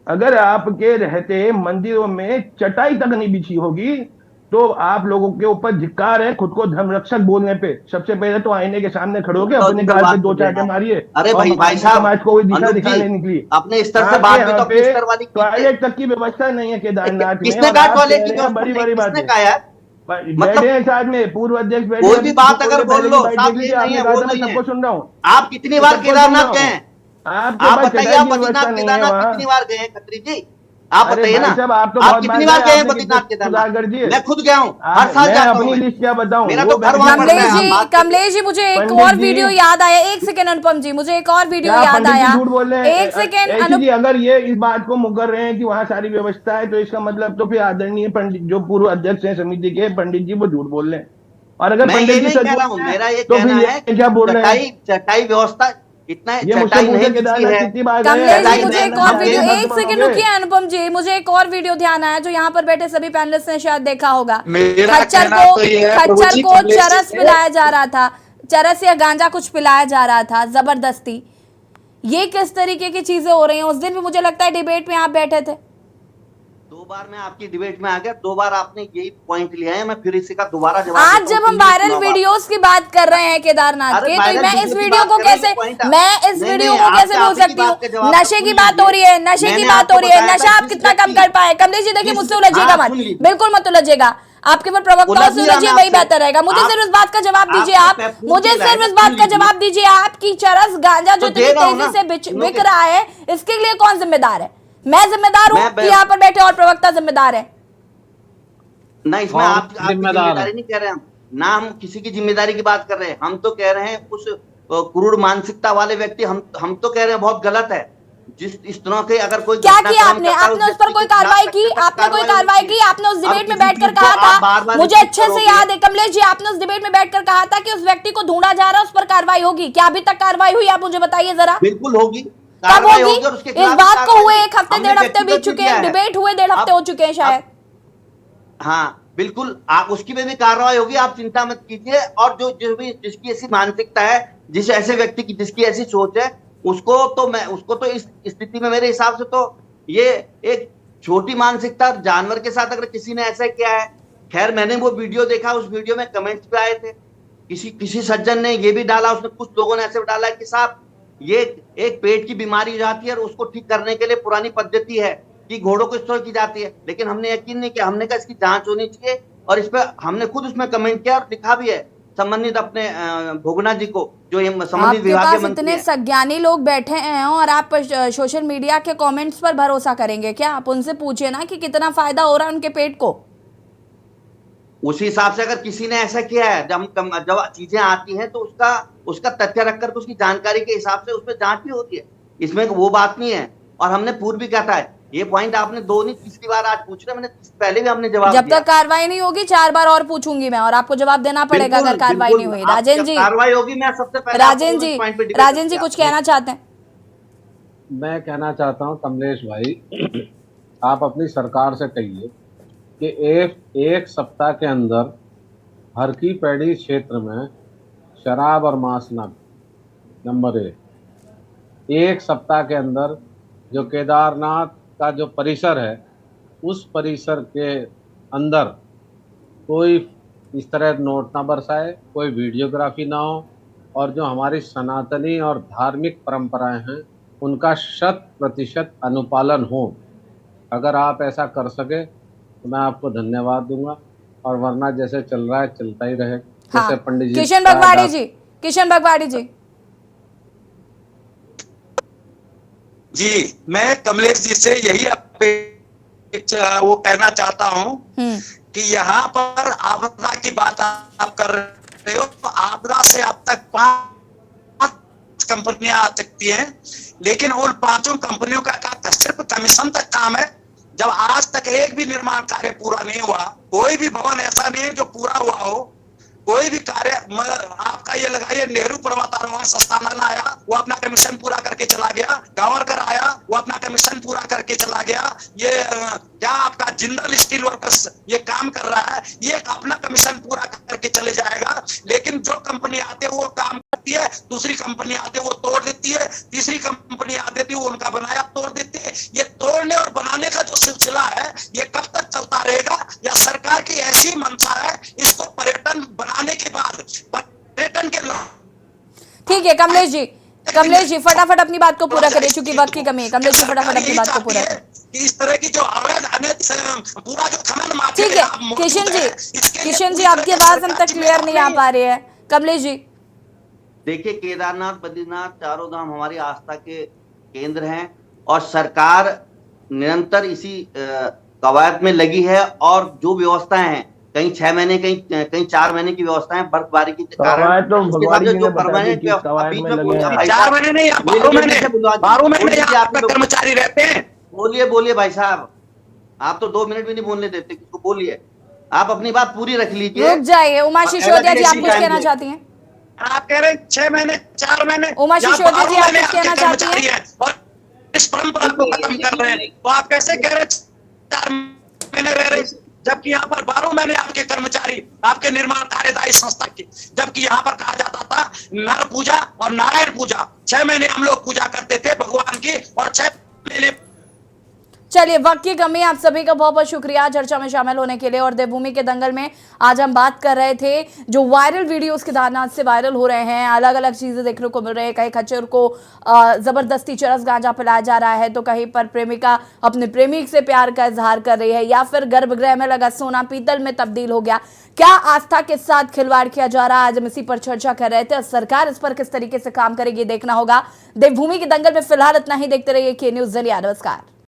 अगर आपके रहते मंदिरों में चटाई तक नहीं बिछी होगी तो आप लोगों के ऊपर धिक्कार है खुद को धर्म रक्षक बोलने पे। सबसे पहले तो आईने के सामने खड़े होके अपने गाल पे 2 चाटे मारिए। अरे भाई साहब, समाज को दिशा दिखाने निकली अपने स्तर से बात भी तो अपने स्तर वाली टॉयलेट तक की व्यवस्था नहीं है केदारनाथ में। किसने कहा टॉयलेट की? बड़ी बड़ी बात है, बैठे हैं साथ में पूर्व अध्यक्ष बैठे, कोई भी बात अगर बोल लो, सबको सुन रहा हूँ। आप कितनी बार केदारनाथ गए? आप बताइए, आप बद्रीनाथ केदारनाथ कितनी बार गए खत्री जी? आप अरे बताइए भाई ना, साहब, आप तो आप बहुत कितनी बार बार गए हैं आपने बद्रीनाथ कितने केदारनाथ? सुधार कर दिए। मैं खुद गया हूँ, हर साल मैं जाता अपनी हूँ। लिस्ट क्या बताऊं, मेरा वो तो घर पंडित वहां पड़ता कमलेश है। जी, आप बात कमलेश जी, मुझे एक पंडित और जी- वीडियो याद आया। एक सेकेंड अनुपम जी, मुझे एक और वीडियो क्या याद पंडित जी आया। झूठ बोल रहे हैं? एक सेकेंड ऐसी जी, अगर ये इस बात को मुकर रहे हैं कि वहाँ सारी व्यवस्था है, तो इसका मतलब तो फिर आदरणीय पंडित जो पूर्व अध्यक्ष हैं समिति के पंडित जी, वो झूठ बोल रहे हैं। और अगर मैं पंडित ये जी नहीं सच कह रहा बोल हूँ, रहे हैं, मेरा ये तो कहना फिर है ये क्या बोल रहे हैं? चटाई व्यवस्था इतना ये मुझसे चटाई पूछे नहीं बिछी केदारनाथ है। कितनी बार गए हैं? कमलेश जी, चटाई मुझे एक नहीं, और हम वीडियो, गए, एक सेकंड रुकिए अनुपम जी, मुझे एक और वीडियो ध्यान आया जो यहाँ पर बैठे सभी पैनलिस्ट ने शायद देखा होगा। मेरा खच्चर कहना को तो ये है, प्रभु खच्चर जी, को कमलेश जी चरस से- पिलाया जा रहा था, चरस या गांजा कुछ पिलाया जा रहा था जबरदस्ती। ये किस तरीके की चीजें हो रही हैं? उस दिन भी मुझे लगता है डिबेट में आप बैठे थे। 2 बार मैं आपकी डिबेट में आ गया, 2 बार आपने यही पॉइंट लिया है, मैं फिर इसी का दोबारा जवाब आज देता जब हूँ, हम फिर वायरल सुनाओ आप। वीडियोस की बात कर रहे हैं केदारनाथ अरे के, तो वायरल मैं इस वीडियो की वीडियो बात को कर रहे हैं, कैसे, पॉइंट मैं इस नहीं, वीडियो नहीं, को कैसे आपके भूल आपकी सकती हूँ? बात का जवाब तो नशे सुन की बात लीजिए। हो रही है, नशे की मैंने बात आपको हो रही है, बताया था, नशा आप जिस कितना कम व्यक्ति- कर पाए? कमलेश जी देखिए, जिस- मुझसे उलझिएगा हाँ, मत, सुन लीजिए। बिल्कुल मत उलझिएगा। आप केवल प्रवक्ताओं उलझ से नहीं रहा उलझिए, मैं वही आपसे। बेहतर रहेगा। मुझे आप- सिर्फ इस बात का जवाब दीजिए आपसे आप, मैं पूछ मुझे ही रहा सिर्फ है, इस बात सुन का लीजिए। जवाब दीजिए, आपकी चरस गांजा जो तो इतनी दे रहा हूं तेजी ना, से सुनो बिक तो। रहा है, इसके लिए कौन जिम्मेदार है? मैं जिम्मेदार हूँ मैं- कि यहाँ पर बैठे और प्रवक्ता जिम्मेदार है? ना इसमें कौन आपकी जिम्मेदार है? जिम्मेदारी नहीं कह रहे हैं हम, ना हम किसी की जिम्मेदारी की बात कर रहे हैं। हम तो कह रहे हैं उस क्रूर मानसिकता वाले व्यक्ति, हम तो कह रहे हैं बहुत गलत है। जिस इस तरह के अगर कोई क्या घटनाक्रम किया आपने? करता है, आपने उस व्यक्ति पर कोई के खिलाफ कार्रवाई की? सख्त आपने कोई कार्रवाई की? आपने उस अब डिबेट में किसी बैठकर चीज को कहा आप बार-बार था, मुझे रिपीट अच्छे से करोगे। याद है कमलेश जी, आपने उस डिबेट में बैठकर कहा था कि उस व्यक्ति को ढूंढा जा रहा है, उस पर कार्रवाई होगी। क्या अभी तक कार्रवाई हुई? आप मुझे बताइए जरा। बिल्कुल होगी, कब कार्रवाई होगी? और उसके इस खिलाफ बात को कार्रवाई हुए 1 हफ्ते हमने 1.5 हफ्ते बीत व्यक्तिगत चुके किया हैं, है। डिबेट हुए 1.5 हफ्ते हो चुके हैं शायद। हाँ बिल्कुल, आप उसकी पे भी कार्रवाई होगी, आप चिंता मत कीजिए। और जो भी जिसकी ऐसी मानसिकता है, जिस ऐसे व्यक्ति की जिसकी ऐसी सोच है, उसको तो इस स्थिति में मेरे हिसाब से तो ये एक छोटी मानसिकता, जानवर के साथ अगर किसी ने ऐसा किया है। खैर मैंने वो वीडियो देखा, उस वीडियो में कमेंट्स पे आए थे, किसी सज्जन ने ये भी डाला, उसने कुछ लोगों ने ऐसे डाला कि साहब ये एक पेट की बीमारी हो जाती है और उसको ठीक करने के लिए पुरानी पद्धति है कि घोड़ों को स्टोर की जाती है, लेकिन हमने यकीन नहीं किया। हमने कहा इसकी जांच होनी चाहिए, और इस पर हमने खुद उसमें कमेंट किया और लिखा भी है संबंधित अपने भोगना जी को, जो ये संबंधित आपके विभाग के पास मंत्री इतने हैं। सज्ञानी लोग बैठे हैं और आप सोशल मीडिया के कमेंट्स पर भरोसा करेंगे क्या? आप उनसे पूछिए ना कि कितना फायदा हो रहा है उनके पेट को। उसी हिसाब से अगर किसी ने ऐसा किया है, जब चीजें आती हैं तो उसका तथ्य रखकर उसकी जानकारी के हिसाब से उस पर जांच भी होती है, इसमें वो बात नहीं है। और हमने पूर्व भी कहा था, ये पॉइंट आपने 2 नहीं 3 बार आज पूछ रहे, मैंने पहले भी हमने जवाब जब दिया। तक कार्रवाई नहीं होगी 4 बार और पूछूंगी मैं, और आपको जवाब देना पड़ेगा अगर कार्रवाई नहीं हुई। राजेंद्र जी, कार्रवाई होगी, मैं सबसे पहले राजेंद्र जी कुछ कहना चाहते हैं? मैं कहना चाहता हूं कमलेश भाई, आप अपनी सरकार से कहिए कि एक सप्ताह के अंदर हर की पैड़ी क्षेत्र में शराब और मांस न, नंबर 1 सप्ताह के अंदर जो केदारनाथ का जो परिसर है, उस परिसर के अंदर कोई इस तरह नोट ना बरसाए, कोई वीडियोग्राफी ना हो, और जो हमारी सनातनी और धार्मिक परंपराएं हैं उनका 100% अनुपालन हो। अगर आप ऐसा कर सके तो मैं आपको धन्यवाद दूंगा, और वरना जैसे चल रहा है चलता ही रहे। हाँ, जैसे पंडित जी किशन भगवाड़ी जी, किशन भगवाड़ी जी। जी, मैं कमलेश जी से यही वो कहना चाहता हूं कि यहाँ पर आपदा की बात आप कर रहे हो, तो आपदा से अब तक 5 कंपनियां आ सकती हैं, लेकिन उन 5 कंपनियों का सिर्फ कमीशन तक काम है। जब आज तक एक भी निर्माण कार्य पूरा नहीं हुआ, कोई भी भवन ऐसा नहीं है जो पूरा हुआ हो, कोई भी कार्य, आपका ये लगाइए नेहरू पर्वतारोहण संस्थान आया, वो अपना कमीशन पूरा करके चला गया। गावरकर आया, वो अपना कमीशन पूरा करके चला गया। ये क्या आपका जिंदल स्टील वर्कर्स ये काम कर रहा है, ये अपना कमीशन पूरा करके चले जाएगा। लेकिन जो कंपनी आते है वो काम करती है, दूसरी कंपनी आते वो तोड़ देती है, तीसरी कंपनी आ देती है वो उनका बनाया तोड़ देती है। ये तोड़ने और बनाने का जो सिलसिला है, ये कब तक चलता रहेगा? या सरकार की ऐसी मंशा है इसको पर्यटन बनाने के बाद पर्यटन के ठीक है कमलेश जी फटाफट अपनी बात को पूरा करिए, क्योंकि वक्त की कमी है। कमलेश जी फटाफट अपनी बात को पूरा करिए। इस तरह की जो अवैध पूरा जो खनन माफिया ठीक है किशन जी आपकी आवाज हम तक क्लियर नहीं आ पा रही है। कमलेश जी देखिए, केदारनाथ बद्रीनाथ चारों धाम हमारी आस्था के केंद्र हैं, और सरकार निरंतर इसी कवायद में लगी है और जो व्यवस्थाएं हैं, कहीं 6 महीने कहीं 4 महीने की व्यवस्थाएं बर्फबारी के कारण, तो उसके साथ जो परमानेंट बीच में बोलिए भाई 4 महीने नहीं, 12 महीने आप कर्मचारी रहते हैं। बोलिए भाई साहब, आप तो 2 मिनट भी नहीं बोलने देते, किसको बोलिए, आप अपनी बात पूरी रख लीजिए। रुक जाइए। उमा सिसोदिया जी, आप कुछ कहना चाहती हैं? आप कह रहे हैं 6 महीने 4 महीने, उमा सिसोदिया जी, आप कुछ कहना चाहती हैं? और इस परंपरा को खत्म कर रहे हैं, तो आप कैसे कह रहे हैं 4 महीने रह रहे, जबकि यहाँ पर 12 महीने आपके कर्मचारी, आपके निर्माण कार्यदायी संस्था के, जबकि यहाँ पर कहा जाता था नर पूजा और नारायण पूजा, 6 महीने हम लोग पूजा करते थे भगवान की, और 6 महीने। चलिए, वक्त की कमी। आप सभी का बहुत बहुत शुक्रिया चर्चा में शामिल होने के लिए। और देवभूमि के दंगल में आज हम बात कर रहे थे जो वायरल वीडियोस केदारनाथ से वायरल हो रहे हैं, अलग अलग चीजें देखने को मिल रही है। कहीं खच्चर को जबरदस्ती चरस गांजा पिलाया जा रहा है, तो कहीं पर प्रेमिका अपने प्रेमी से प्यार का इजहार कर रही है, या फिर गर्भगृह में लगा सोना पीतल में तब्दील हो गया। क्या आस्था के साथ खिलवाड़ किया जा रहा है? आज हम इसी पर चर्चा कर रहे थे। सरकार इस पर किस तरीके से काम करेगी देखना होगा। देवभूमि के दंगल में फिलहाल इतना ही। देखते रहिए के न्यूज़ ज़रिया। नमस्कार।